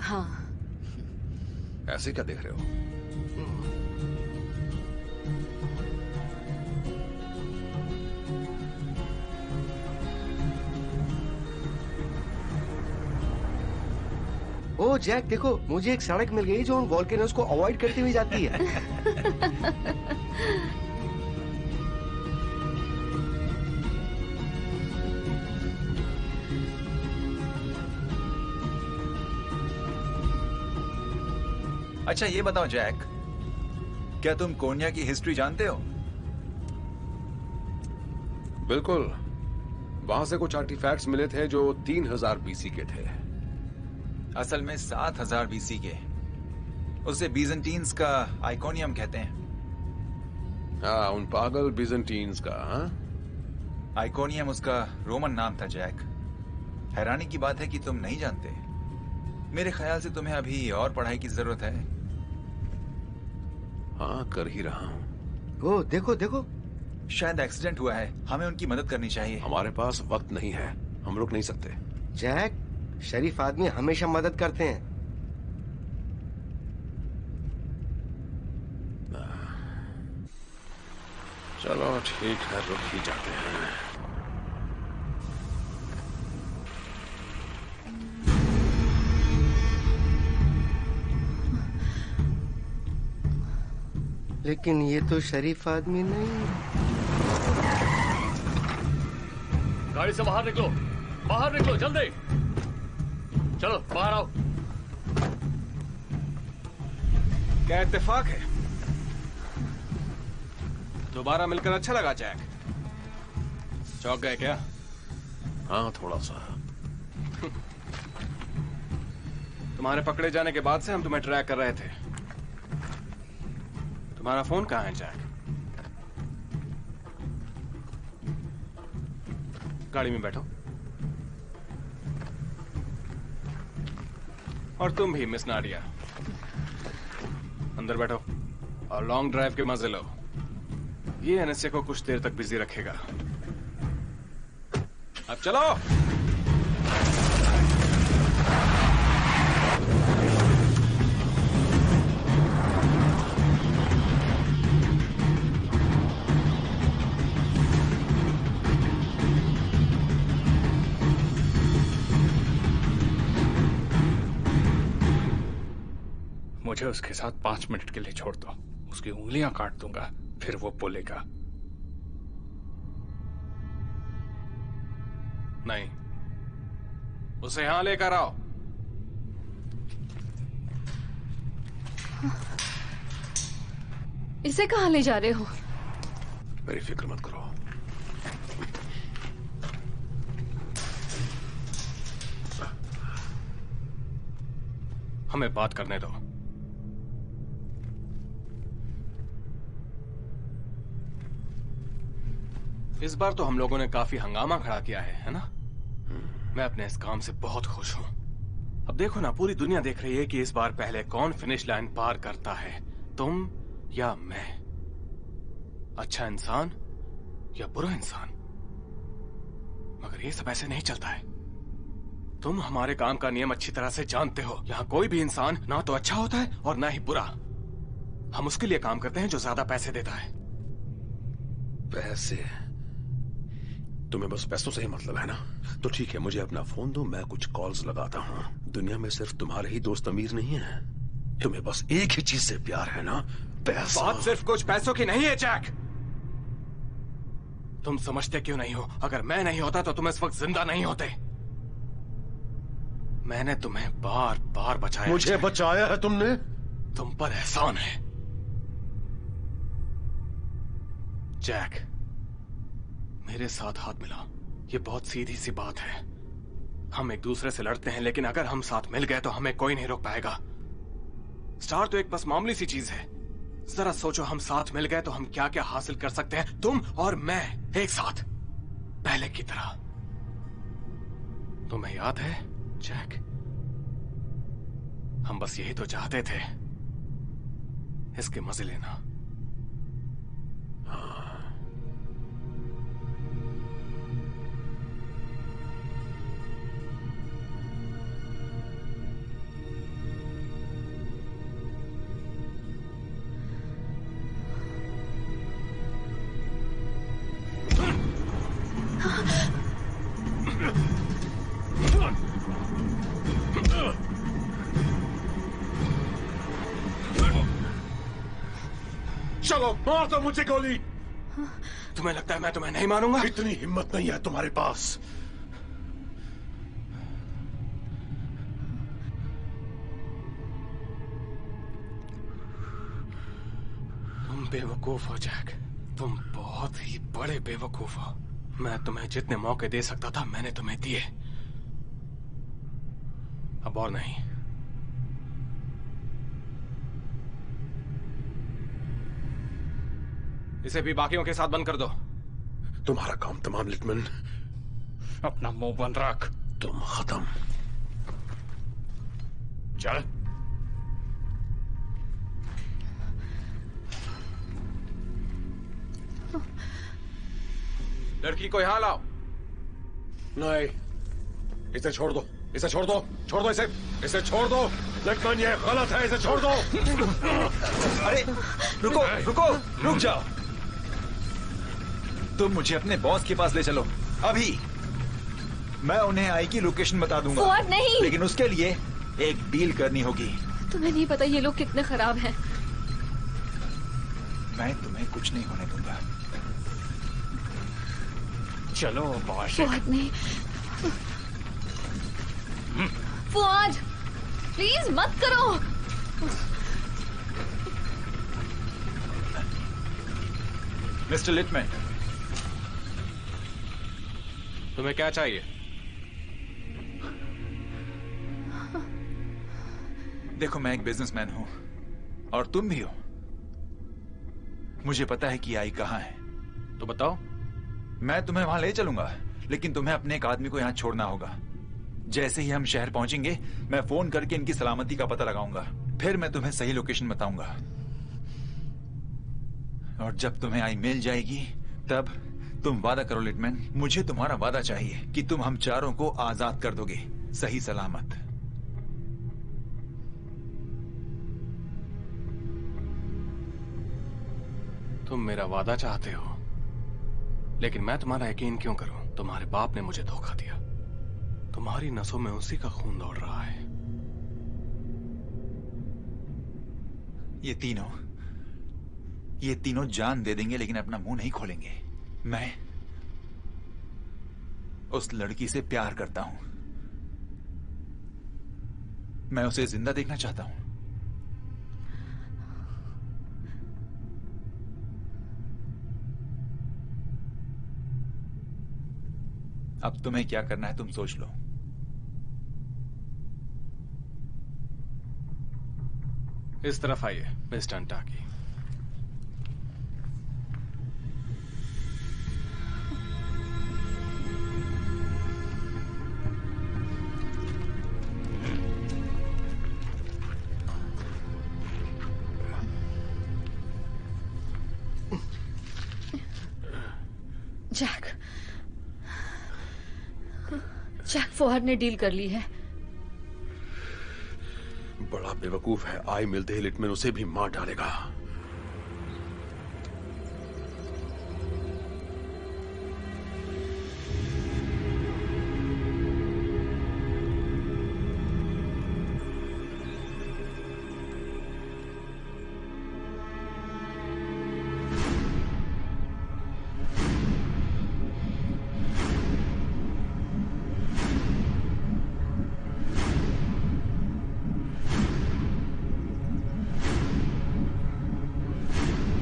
हाँ। ऐसे क्या देख रहे हो? ओ जैक, देखो मुझे एक सड़क मिल गई जो उन वोल्केनोस को अवॉइड करती हुई जाती है। अच्छा ये बताओ जैक, क्या तुम कोन्या की हिस्ट्री जानते हो? बिल्कुल। वहां से कुछ आर्टिफैक्ट्स मिले थे जो 3000 बीसी के थे। असल में 7000 बीसी के। उसे बीजेंटीन्स का आइकोनियम कहते हैं। हाँ, उन पागल बीजेंटीन्स का। हाँ? आइकोनियम उसका रोमन नाम था जैक। हैरानी की बात है कि तुम नहीं जानते। मेरे ख्याल से तुम्हें अभी और पढ़ाई की जरूरत है। हाँ, कर ही रहा हूँ। ओ देखो देखो, शायद एक्सीडेंट हुआ है, हमें उनकी मदद करनी चाहिए। हमारे पास वक्त नहीं है, हम रुक नहीं सकते। जैक, शरीफ आदमी हमेशा मदद करते हैं। चलो ठीक है, रुक ही जाते हैं। लेकिन ये तो शरीफ आदमी नहीं। गाड़ी से बाहर निकलो, बाहर निकलो जल्दी। चलो बाहर आओ। क्या इत्तेफाक है? दोबारा मिलकर अच्छा लगा जैक। चौंक गए क्या? हाँ, थोड़ा सा। तुम्हारे पकड़े जाने के बाद से हम तुम्हें ट्रैक कर रहे थे। तुम्हारा फोन कहाँ है जैक? गाड़ी में बैठो। और तुम भी मिस नाडिया, अंदर बैठो। और लॉन्ग ड्राइव के मजे लो। ये एनएसए को कुछ देर तक बिजी रखेगा। अब चलो। मुझे उसके साथ 5 मिनट के लिए छोड़ दो। उसकी उंगलियां काट दूंगा, फिर वो बोलेगा। नहीं, उसे यहां लेकर आओ। इसे कहां ले जा रहे हो? मेरी फिक्र मत करो। हमें बात करने दो। इस बार तो हम लोगों ने काफी हंगामा खड़ा किया है ना? मैं अपने इस काम से बहुत खुश हूं। अब देखो ना, पूरी दुनिया देख रही है कि इस बार पहले कौन फिनिश लाइन पार करता है, तुम या मैं। अच्छा इंसान या बुरा इंसान। मगर ये सब ऐसे नहीं चलता है। तुम हमारे काम का नियम अच्छी तरह से जानते हो। यहाँ कोई भी इंसान ना तो अच्छा होता है और ना ही बुरा। हम उसके लिए काम करते हैं जो ज्यादा पैसे देता है। पैसे? तुम्हें बस पैसों से ही मतलब है ना? तो ठीक है, मुझे अपना फोन दो, मैं कुछ कॉल्स लगाता हूँ। दुनिया में सिर्फ तुम्हारे ही दोस्त अमीर नहीं है। तुम्हें बस एक ही चीज से प्यार है ना, पैसा। बात सिर्फ कुछ पैसों की नहीं है जैक। तुम समझते क्यों नहीं हो? अगर मैं नहीं होता तो तुम इस वक्त जिंदा नहीं होते। मैंने तुम्हें बार बार बचाया। मुझे बचाया है तुमने? तुम पर एहसान है जैक। मेरे साथ हाथ मिला। ये बहुत सीधी सी बात है। हम एक दूसरे से लड़ते हैं, लेकिन अगर हम साथ मिल गए तो हमें कोई नहीं रोक पाएगा। स्टार तो एक बस मामूली सी चीज है। जरा सोचो, हम साथ मिल गए तो हम क्या क्या हासिल कर सकते हैं, तुम और मैं एक साथ, पहले की तरह। तुम्हें याद है जैक? हम बस यही तो चाहते थे। इसके मजे लेना। चलो मार दो मुझे गोली। तुम्हें लगता है मैं तुम्हें नहीं मानूंगा? इतनी हिम्मत नहीं है तुम्हारे पास। तुम बेवकूफ हो जैक। तुम बहुत ही बड़े बेवकूफ हो। मैं तुम्हें जितने मौके दे सकता था मैंने तुम्हें दिए। अब और नहीं। इसे भी बाकियों के साथ बंद कर दो। तुम्हारा काम तमाम लिटमैन। अपना मुंह बंद रख। तुम खत्म। चल। लड़की को यहां लाओ। नहीं, इसे छोड़ दो, इसे छोड़ दो, छोड़ दो इसे, इसे छोड़ दो। लिटमैन ये गलत है, इसे छोड़ दो। अरे रुको रुको, रुक जाओ। तुम मुझे अपने बॉस के पास ले चलो अभी। मैं उन्हें आई की लोकेशन बता दूंगा। फुआद नहीं। लेकिन उसके लिए एक डील करनी होगी। तुम्हें नहीं पता ये लोग कितने खराब हैं। मैं तुम्हें कुछ नहीं होने दूंगा। चलो बॉस। फुआद नहीं। फुआद प्लीज मत करो। मिस्टर लिटमैन, तुम्हें क्या चाहिए? देखो मैं एक बिजनेसमैन हूं और तुम भी हो। मुझे पता है कि आई कहां है। तो बताओ। मैं तुम्हें वहां ले चलूंगा, लेकिन तुम्हें अपने एक आदमी को यहां छोड़ना होगा। जैसे ही हम शहर पहुंचेंगे मैं फोन करके इनकी सलामती का पता लगाऊंगा। फिर मैं तुम्हें सही लोकेशन बताऊंगा। और जब तुम्हें आई मिल जाएगी तब तुम वादा करो लिटमैन, मुझे तुम्हारा वादा चाहिए कि तुम हम चारों को आजाद कर दोगे सही सलामत। तुम मेरा वादा चाहते हो, लेकिन मैं तुम्हारा यकीन क्यों करूं? तुम्हारे बाप ने मुझे धोखा दिया। तुम्हारी नसों में उसी का खून दौड़ रहा है। ये तीनों जान दे देंगे लेकिन अपना मुंह नहीं खोलेंगे। मैं उस लड़की से प्यार करता हूं। मैं उसे जिंदा देखना चाहता हूं। अब तुम्हें क्या करना है तुम सोच लो। इस तरफ आइए मिस्टर अंटाकी। जैक फुआद ने डील कर ली है। बड़ा बेवकूफ है, आई मिलते ही लिटमैन उसे भी मार डालेगा।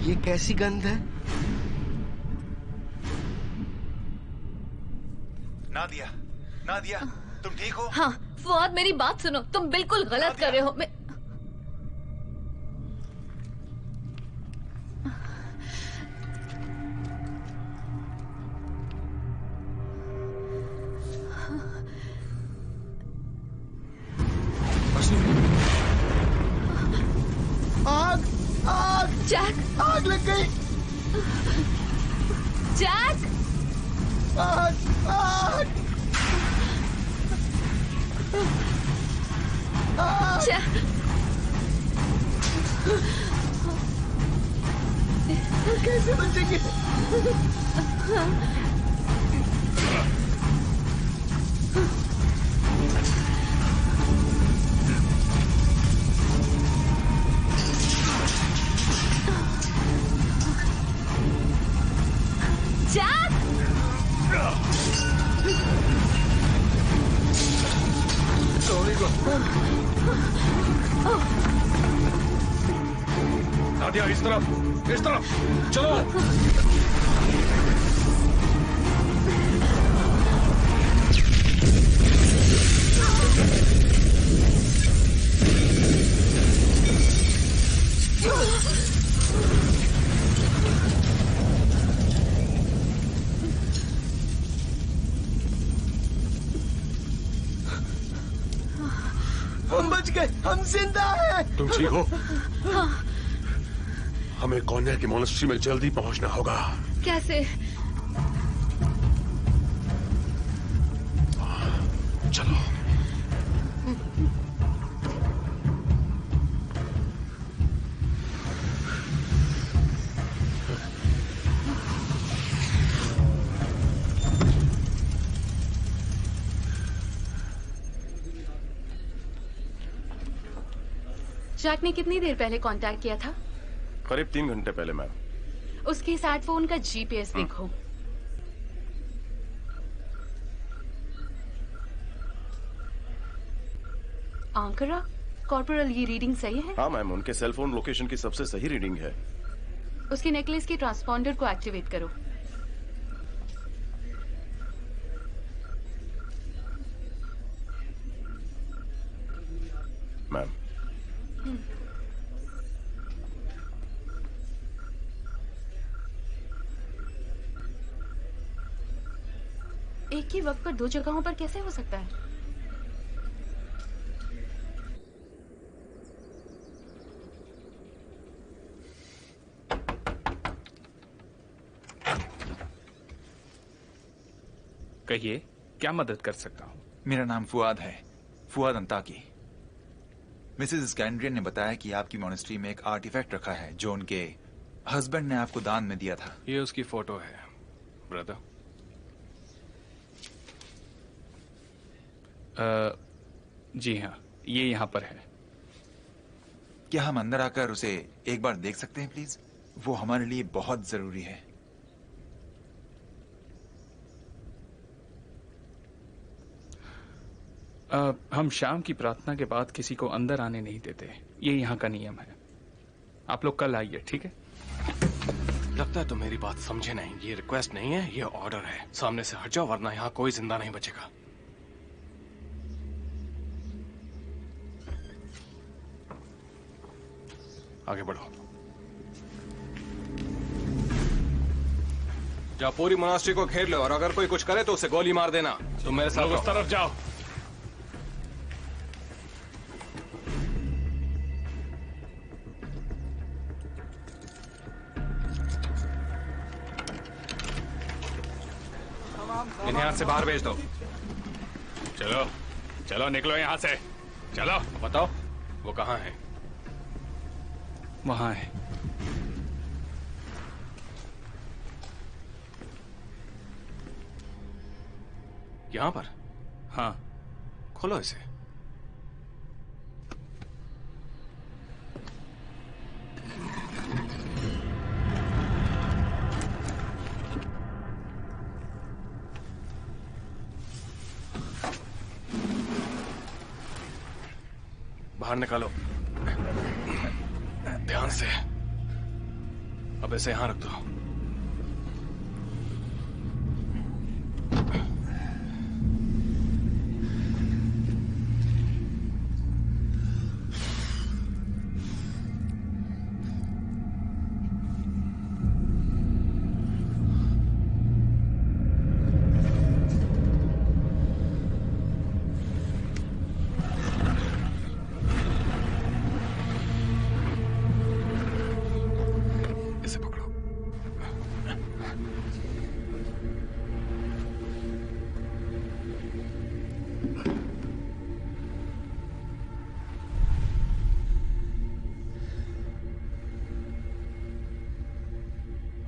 ये कैसी गंध है? नादिया, तुम ठीक हो? हाँ फुआद, मेरी बात सुनो, तुम बिल्कुल गलत कर रहे हो। मैं जैक, आग लग गई। जैक, आग, आग, जैक, कैसे बचेंगे? नादिया, इस तरफ चलो। हम बच गए, हम जिंदा हैं। तुम ठीक हो? हाँ। हमें कॉर्नेल की मॉनेस्ट्री में जल्दी पहुंचना होगा। कैसे? चलो। जैक ने कितनी देर पहले कांटेक्ट किया था? करीब 3 घंटे पहले मैम। उसके स्मार्टफोन का जीपीएस देखो। आंकड़ा कॉर्पोरल, ये रीडिंग सही है? हाँ मैम, उनके सेलफोन लोकेशन की सबसे सही रीडिंग है। उसके नेकलेस की ट्रांसपॉन्डर को एक्टिवेट करो। मैम, एक ही वक्त पर 2 जगहों पर कैसे हो सकता है? कहिए, क्या मदद कर सकता हूँ? मेरा नाम फुआद है, फुआद अंताकी। मिसेस स्कैंड्रियन ने बताया कि आपकी मॉनेस्ट्री में एक आर्टिफैक्ट रखा है जो उनके हस्बैंड ने आपको दान में दिया था। ये उसकी फोटो है, ब्रदर। जी हाँ, ये यहाँ पर है। क्या हम अंदर आकर उसे एक बार देख सकते हैं प्लीज? वो हमारे लिए बहुत जरूरी है। हम शाम की प्रार्थना के बाद किसी को अंदर आने नहीं देते, ये यहाँ का नियम है। आप लोग कल आइए, ठीक है? लगता है तुम मेरी बात समझे नहीं। ये रिक्वेस्ट नहीं है, ये ऑर्डर है। सामने से हट जाओ वरना यहाँ कोई जिंदा नहीं बचेगा। आगे बढ़ो। जाओ पूरी मोनास्ट्री को घेर लो और अगर कोई कुछ करे तो उसे गोली मार देना। तुम मेरे साथ उस तरफ जाओ। इन्हें यहाँ से बाहर भेज दो। चलो चलो, निकलो यहाँ से, चलो। बताओ वो कहाँ है? वहां है। यहाँ पर? हाँ। खोलो इसे। बाहर निकालो, ध्यान से। अब इसे यहां रख दो।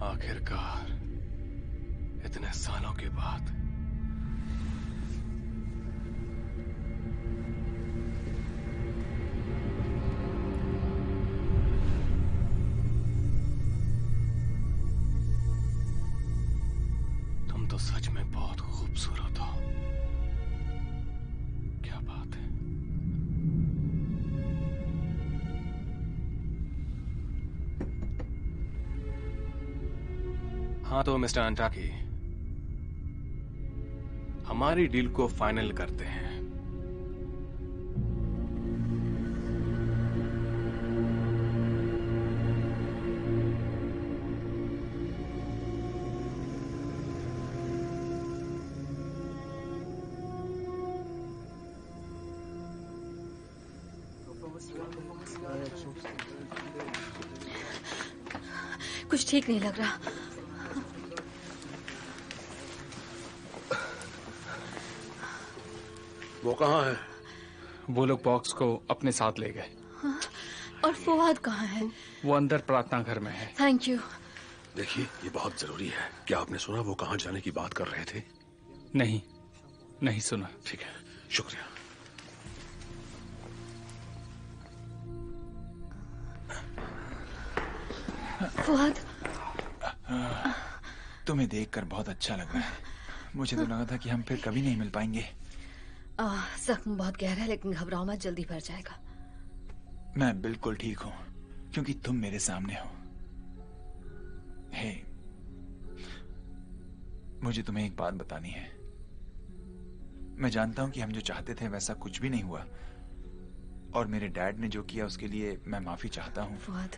आखिरकार इतने सालों के बाद तुम तो सच में बहुत खूबसूरत हो। क्या बात है। हाँ तो मिस्टर अंटाकी, हमारी डील को फाइनल करते हैं। कुछ ठीक नहीं लग रहा। वो कहाँ है? वो लोग बॉक्स को अपने साथ ले गए। हाँ? और फुआद कहाँ है? वो अंदर प्रार्थना घर में है। Thank you. देखिए, ये बहुत जरूरी है। क्या आपने सुना वो कहाँ जाने की बात कर रहे थे? नहीं, नहीं सुना। ठीक है, शुक्रिया। फुआद, तुम्हें देखकर बहुत अच्छा लग रहा है। मुझे तो लगा था कि हम फिर कभी नहीं मिल पाएंगे। जख्म बहुत गहरा है लेकिन घबराओ मत, जल्दी भर जाएगा। मैं बिल्कुल ठीक हूँ क्योंकि तुम मेरे सामने हो। हे, मुझे तुम्हें एक बात बतानी है। मैं जानता हूं कि हम जो चाहते थे वैसा कुछ भी नहीं हुआ और मेरे डैड ने जो किया उसके लिए मैं माफी चाहता हूं। फुआद,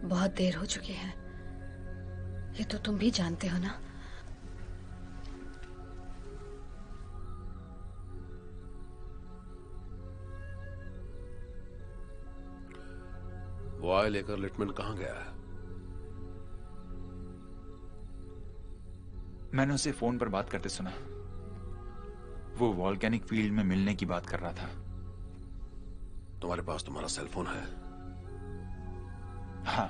बहुत देर हो चुकी है, ये तो तुम भी जानते हो ना। वो आए लेकर लिटमैन कहाँ गया है? मैंने उसे फोन पर बात करते सुना। वो वॉल्केनिक फील्ड में मिलने की बात कर रहा था। तुम्हारे पास तुम्हारा सेल फोन है? हाँ।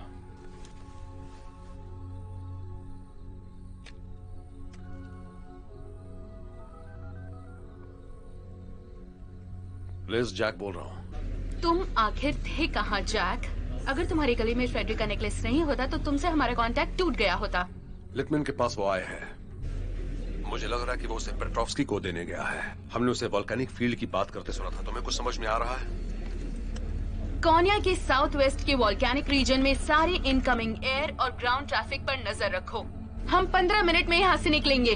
लिज, जैक बोल रहा हूँ। तुम आखिर थे कहाँ जैक? अगर तुम्हारे गले में फ्रेडरिक का नेकलेस नहीं होता तो तुमसे हमारा कांटेक्ट टूट गया होता। लिटमैन के पास वो आए हैं। मुझे लग रहा है कि वो उसे पेट्रोव्स्की को देने गया है। हमने उसे वॉल्केनिक फील्ड की बात करते सुना था। तुम्हें कुछ समझ में आ रहा है? कोनिया के साउथ वेस्ट के वॉल्केनिक रीजन में सारे इनकमिंग एयर और ग्राउंड ट्रैफिक पर नजर रखो। हम 15 मिनट में यहाँ से निकलेंगे।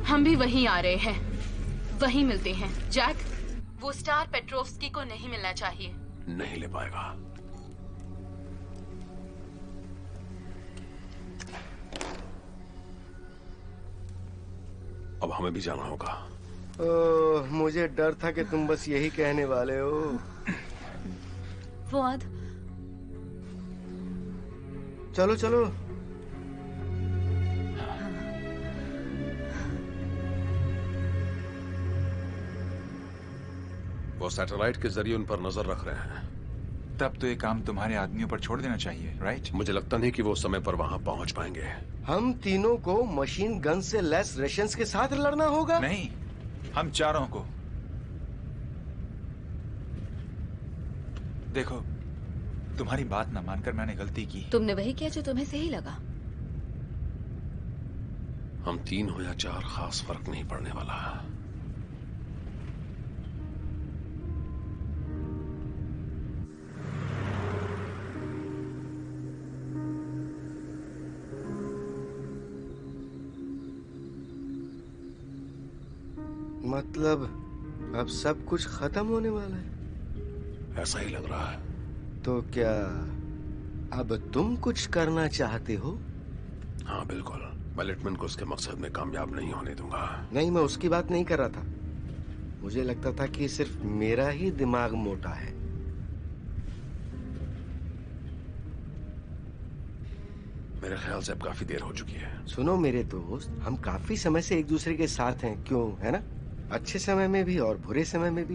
हम भी वहीं आ रहे हैं, वहीं मिलते हैं। जैक, वो स्टार पेट्रोव्स्की को नहीं मिलना चाहिए। नहीं ले पाएगा। अब हमें भी जाना होगा। ओह, मुझे डर था कि तुम बस यही कहने वाले हो। फुआद, चलो चलो। वो सैटेलाइट के जरिए उन पर नजर रख रहे हैं। तब तो ये काम तुम्हारे आदमियों पर छोड़ देना चाहिए, राइट? मुझे लगता नहीं कि वो समय पर वहां पहुंच पाएंगे। हम तीनों को मशीन गन से लैस रशियंस के साथ लड़ना होगा? नहीं, हम चारों को। देखो, तुम्हारी बात ना मानकर मैंने गलती की। तुमने वही किया जो तुम्हें सही लगा। हम 3 हो या 4, खास फर्क नहीं पड़ने वाला। मतलब अब सब कुछ खत्म होने वाला है? ऐसा ही लग रहा है। तो क्या अब तुम कुछ करना चाहते हो? हाँ बिल्कुल। मैं लिटमैन को उसके मकसद में कामयाब नहीं होने दूंगा। नहीं, मैं उसकी बात नहीं कर रहा था। मुझे लगता था कि सिर्फ मेरा ही दिमाग मोटा है। मेरे ख्याल से अब काफी देर हो चुकी है। सुनो मेरे दोस्त, हम काफी समय से एक दूसरे के साथ हैं, क्यों, है ना? अच्छे समय में भी और बुरे समय में भी।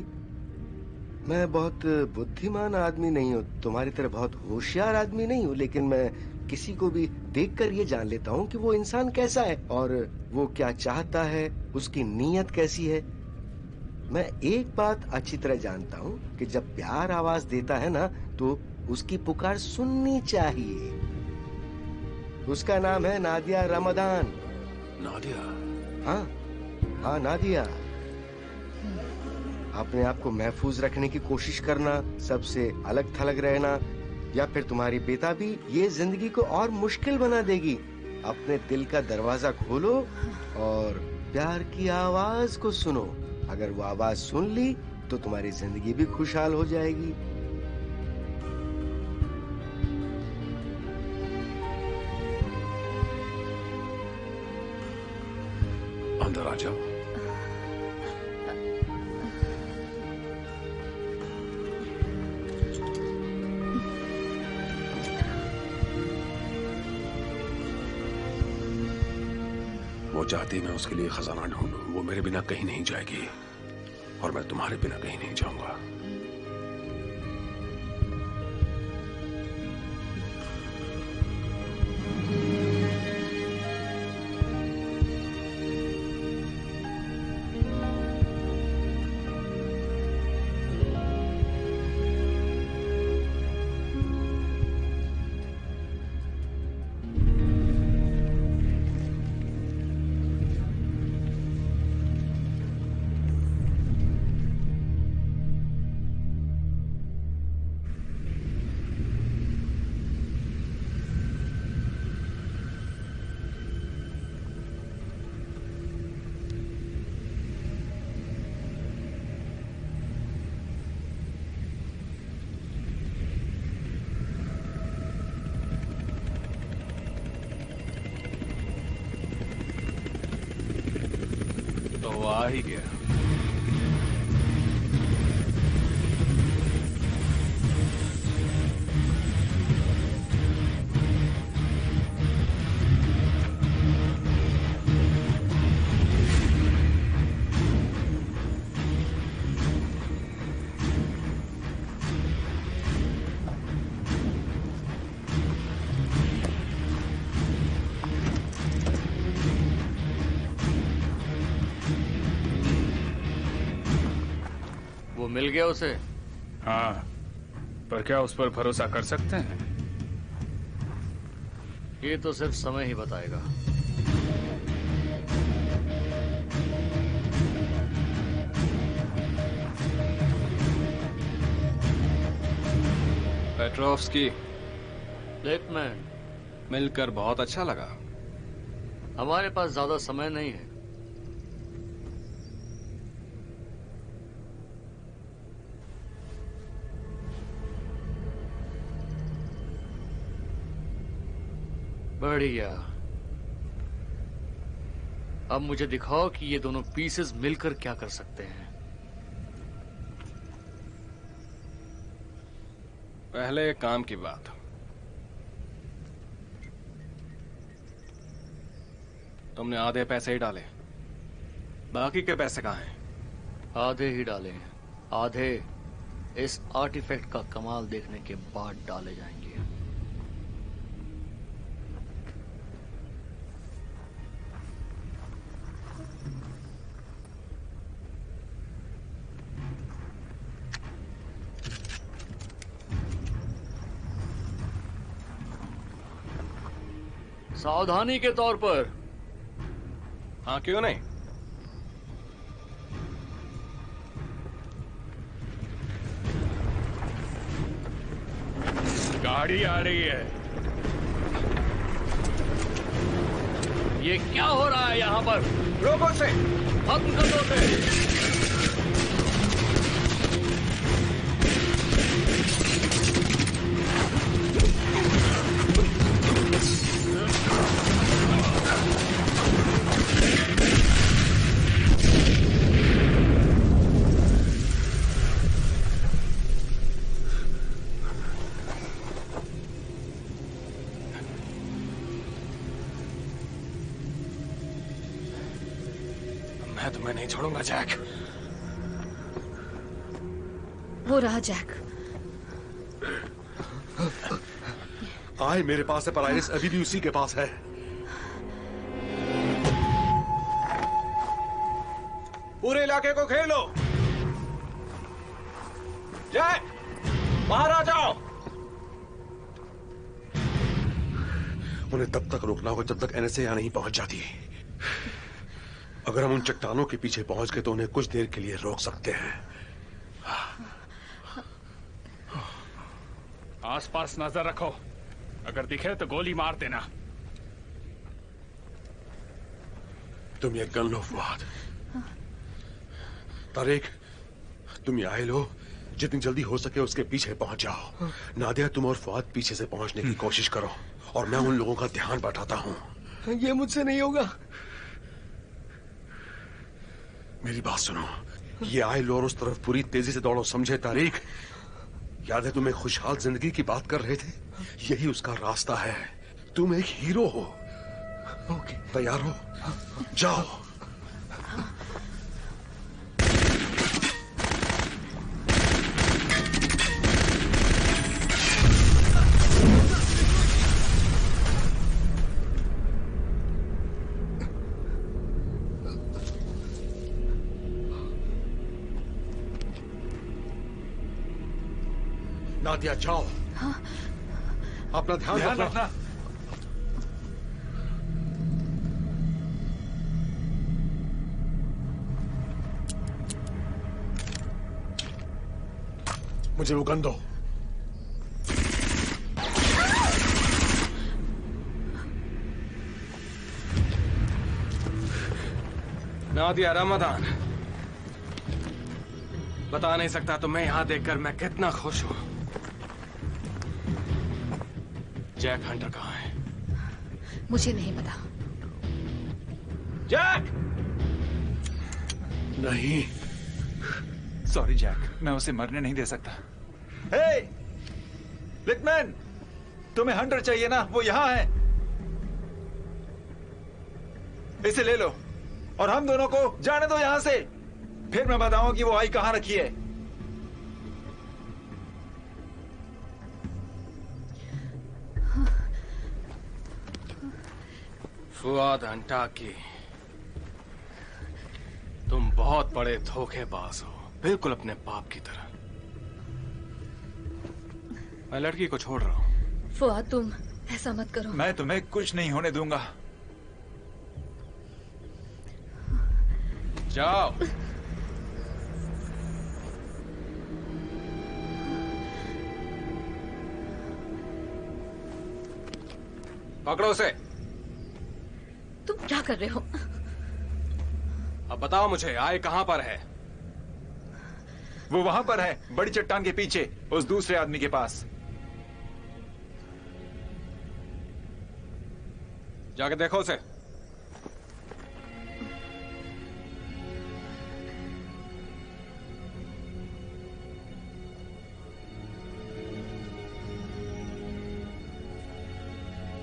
मैं बहुत बुद्धिमान आदमी नहीं हूँ, तुम्हारी तरह बहुत होशियार आदमी नहीं हूँ, लेकिन मैं किसी को भी देखकर ये जान लेता हूँ कि वो इंसान कैसा है और वो क्या चाहता है, उसकी नीयत कैसी है। मैं एक बात अच्छी तरह जानता हूँ कि जब प्यार आवाज देता है ना, तो उसकी पुकार सुननी चाहिए। उसका नाम है नादिया रमदान। नादिया? हाँ हाँ, नादिया। अपने आप को महफूज रखने की कोशिश करना, सबसे अलग थलग रहना, या फिर तुम्हारी बेताबी ये जिंदगी को और मुश्किल बना देगी। अपने दिल का दरवाजा खोलो और प्यार की आवाज को सुनो। अगर वो आवाज सुन ली तो तुम्हारी जिंदगी भी खुशहाल हो जाएगी। अंदर आ जाओ। वो चाहती मैं उसके लिए खजाना ढूंढूं। वो मेरे बिना कहीं नहीं जाएगी और मैं तुम्हारे बिना कहीं नहीं जाऊंगा। वो आ ही गया। मिल गया उसे? हाँ, पर क्या उस पर भरोसा कर सकते हैं? ये तो सिर्फ समय ही बताएगा। पेट्रोव्स्की, लेटमैन, मिलकर बहुत अच्छा लगा। हमारे पास ज्यादा समय नहीं है। बढ़िया। अब मुझे दिखाओ कि ये दोनों पीसेस मिलकर क्या कर सकते हैं। पहले एक काम की बात। तुमने आधे पैसे ही डाले, बाकी के पैसे कहाँ हैं? आधे ही डाले हैं। आधे इस आर्टिफैक्ट का कमाल देखने के बाद डाले जाएंगे। सावधानी के तौर पर। हाँ, क्यों नहीं? गाड़ी आ रही है। ये क्या हो रहा है यहाँ पर? रोको से। खत्म कर दो उसे। मैं तुम्हें नहीं छोड़ूंगा जैक। वो रहा जैक। आए मेरे पास है, पर आइरिस अभी भी उसी के पास है। पूरे इलाके को घेर लो। जैक, बाहर आ जाओ। उन्हें तब तक रोकना होगा जब तक एनएसए यहां नहीं पहुंच जाती। अगर हम उन चट्टानों के पीछे पहुंच गए तो उन्हें कुछ देर के लिए रोक सकते हैं। आसपास नजर रखो, अगर दिखे तो गोली मार देना। तुम ये गन लो फुआद। तारिक, तुम ये आए लो। जितनी जल्दी हो सके उसके पीछे पहुंच जाओ। नादिया, तुम और फुआद पीछे से पहुंचने की कोशिश करो और मैं उन लोगों का ध्यान बटाता हूं। ये मुझसे नहीं होगा। मेरी बात सुनो, ये आए लो और उस तरफ पूरी तेजी से दौड़ो, समझे तारिक? याद है तुम एक खुशहाल जिंदगी की बात कर रहे थे? यही उसका रास्ता है। तुम एक हीरो हो। ओके, तैयार हो? जाओ। नादिया, जाओ। हाँ? अपना ध्यान रखना। मुझे वो गन दो। नादिया, रमजान, बता नहीं सकता तुम्हें यहां देखकर मैं कितना खुश हूं। जैक हंटर कहाँ है? मुझे नहीं पता। जैक! नहीं। सॉरी जैक, मैं उसे मरने नहीं दे सकता। हे, लिटमैन, तुम्हें हंटर चाहिए ना? वो यहां है। इसे ले लो और हम दोनों को जाने दो यहां से। फिर मैं बताऊं कि वो आई कहां रखी है। फुआद अंटाकी, तुम बहुत बड़े धोखेबाज हो। बिल्कुल अपने बाप की तरह। मैं लड़की को छोड़ रहा हूँ। फुआद, तुम ऐसा मत करो। मैं तुम्हें कुछ नहीं होने दूंगा। जाओ। पकड़ो उसे। तुम क्या कर रहे हो? अब बताओ मुझे, आय कहां पर है? वो वहां पर है, बड़ी चट्टान के पीछे, उस दूसरे आदमी के पास। जाके देखो उसे।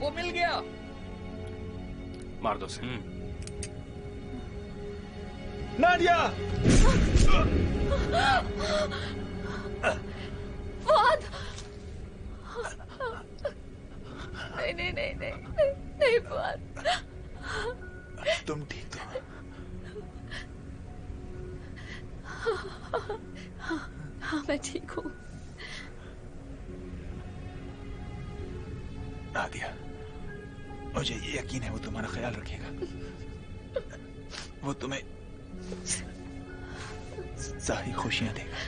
वो मिल गया। मार दो उसे। नाडिया! फुआद! नहीं फुआद। तुम ठीक तो? हाँ, मैं ठीक हूँ। नादिया, मुझे ये यकीन है वो तुम्हारा ख्याल रखेगा। वो तुम्हें सारी खुशियां देगा।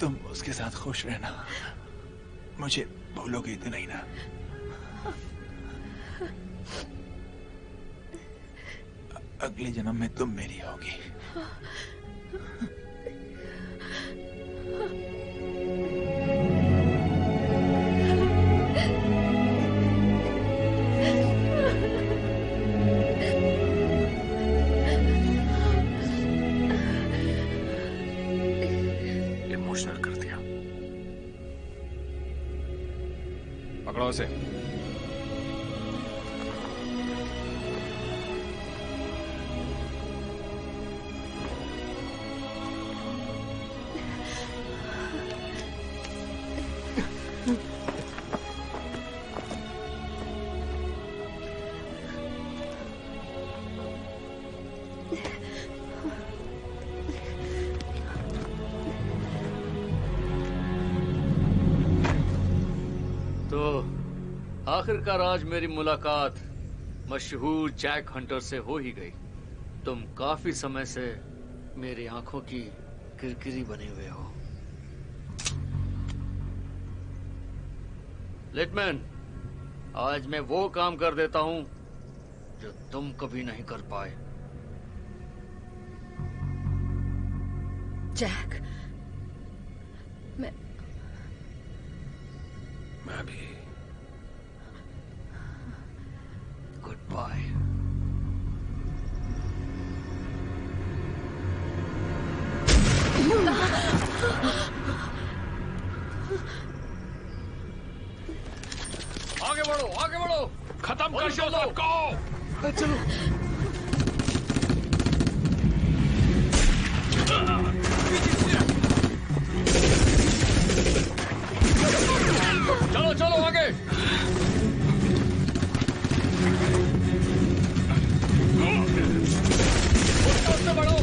तुम उसके साथ खुश रहना। मुझे भूलोगे तो नहीं ना? अगले जन्म में तुम मेरी होगी। इमोशनल कर दिया। पकड़ो उसे। आखिरकार आज मेरी मुलाकात मशहूर जैक हंटर से हो ही गई। तुम काफी समय से मेरी आंखों की किरकिरी बने हुए हो। लिटमैन, आज मैं वो काम कर देता हूं जो तुम कभी नहीं कर पाए। जैक, मैं भी। Goodbye. आगे बढ़ो, आगे बढ़ो, खत्म कर दो सबको। चलो। चलो चलो आगे। उससे बढ़ो।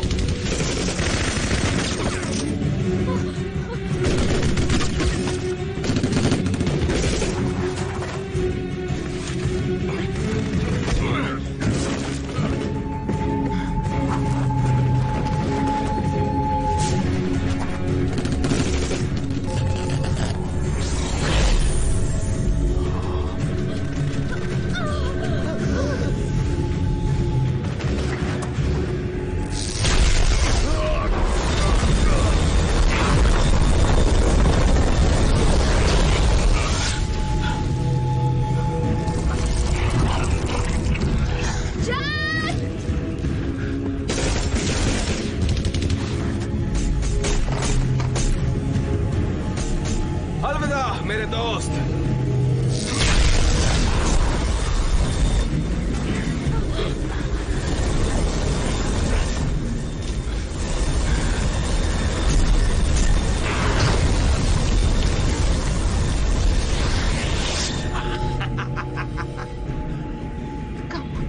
मेरे दोस्त।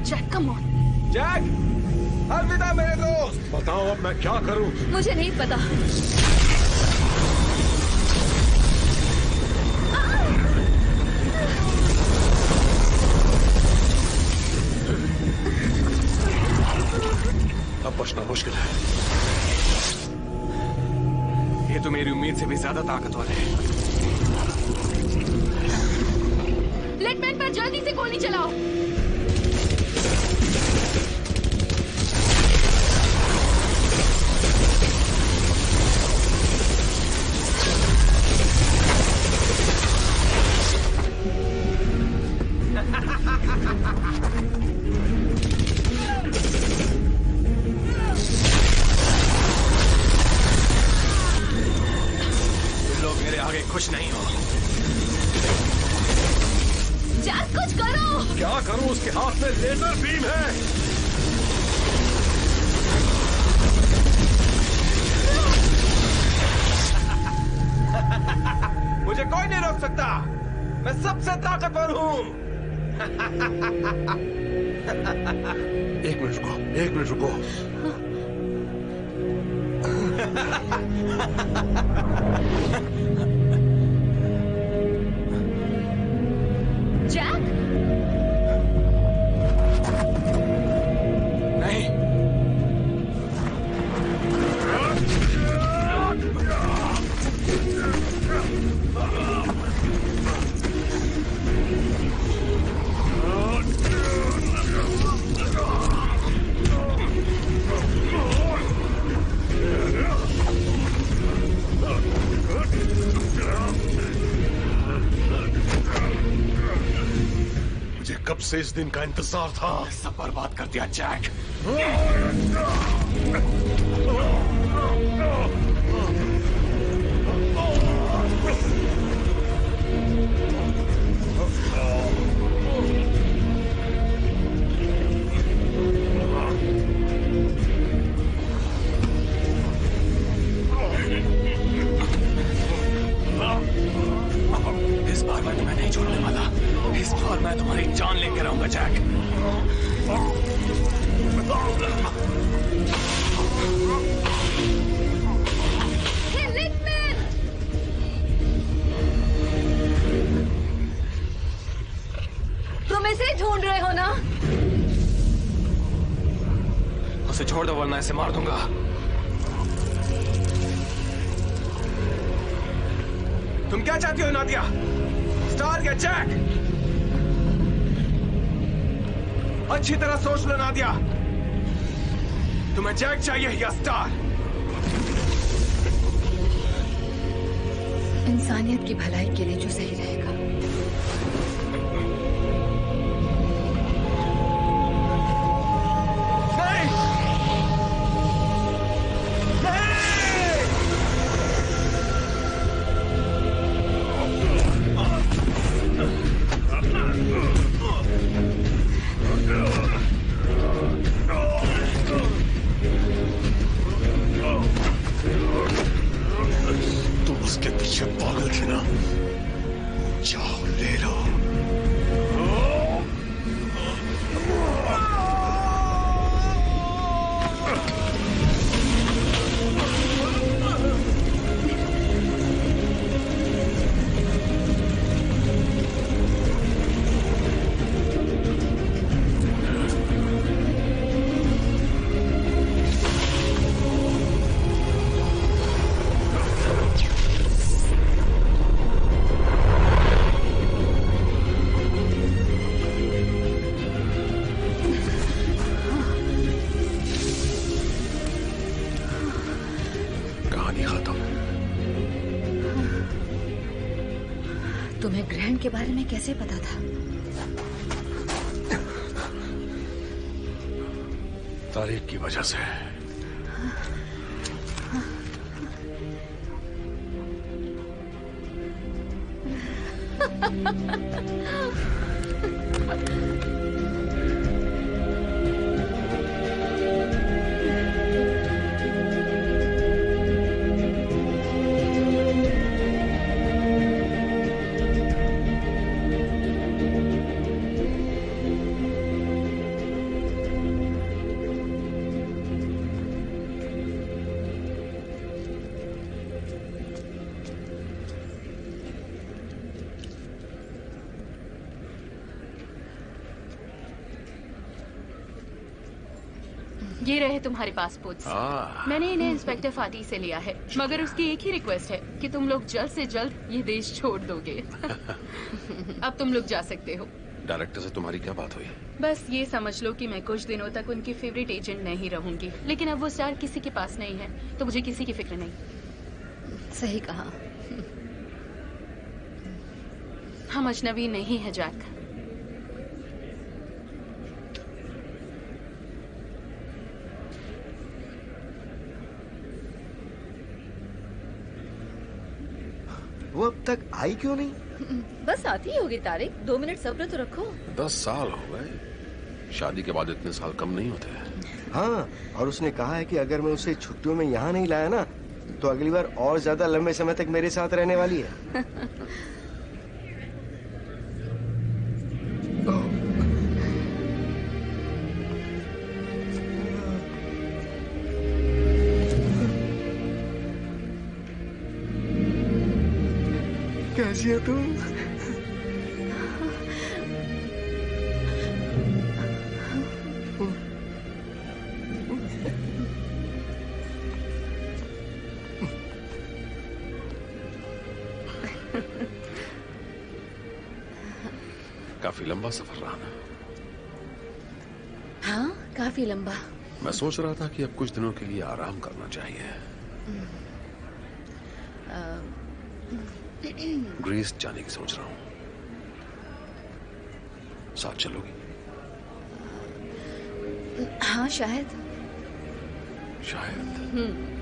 Jack, come on. जैक, अलविदा मेरे दोस्त। बताओ अब मैं क्या करूं? मुझे नहीं पता। अब बचना मुश्किल है। ये तो मेरी उम्मीद से भी ज्यादा ताकतवर है। लेटमैन पर जल्दी से गोली चलाओ। खुश नहीं हो। जैक कुछ करो। क्या करूं? उसके हाथ में लेजर बीम है। मुझे कोई नहीं रोक सकता। मैं सबसे ताकतवर हूं। एक मिनट रुको, एक मिनट रुको। जैक? नहीं। कब से इस दिन का इंतजार था। सब बर्बाद कर दिया जैक। इस बार मैं तुम्हें नहीं छोड़ने वाला। इस बार मैं तुम्हारी जान लेकर रहूंगा जैक। तुम इसे ढूंढ रहे हो ना? उसे छोड़ दो वरना इसे मार दूंगा। तुम क्या चाहती हो नादिया? स्टार या जैक? अच्छी तरह सोच लो नादिया। तुम्हें जैक चाहिए या स्टार? इंसानियत की भलाई के लिए जो सही रहेगा। तुम्हें ग्रहण के बारे में कैसे पता था? तारीख की वजह से। ये रहे तुम्हारे पासपोर्ट्स। मैंने इन्हें इंस्पेक्टर फाटी से लिया है, मगर उसकी एक ही रिक्वेस्ट है कि तुम लोग जल्द से जल्द ये देश छोड़ दोगे। अब तुम लोग जा सकते हो। डायरेक्टर से तुम्हारी क्या बात हुई? बस ये समझ लो कि मैं कुछ दिनों तक उनकी फेवरेट एजेंट नहीं रहूंगी, लेकिन अब वो स्टार किसी के पास नहीं है, तो मुझे किसी की फिक्र नहीं। सही कहा। हम अजनबी नहीं है जैक। वो अब तक आई क्यों नहीं? बस आती ही होगी तारिक, 2 मिनट सब्र तो रखो। 10 साल हो गए, शादी के बाद इतने साल कम नहीं होते। हाँ, और उसने कहा है कि अगर मैं उसे छुट्टियों में यहाँ नहीं लाया ना, तो अगली बार और ज्यादा लंबे समय तक मेरे साथ रहने वाली है। कैसी हो तुम? काफी लंबा सफर रहा ना? हाँ, काफी लंबा। मैं सोच रहा था कि अब कुछ दिनों के लिए आराम करना चाहिए। ग्रीस जाने की सोच रहा हूँ, साथ चलोगी? हाँ, शायद। शायद।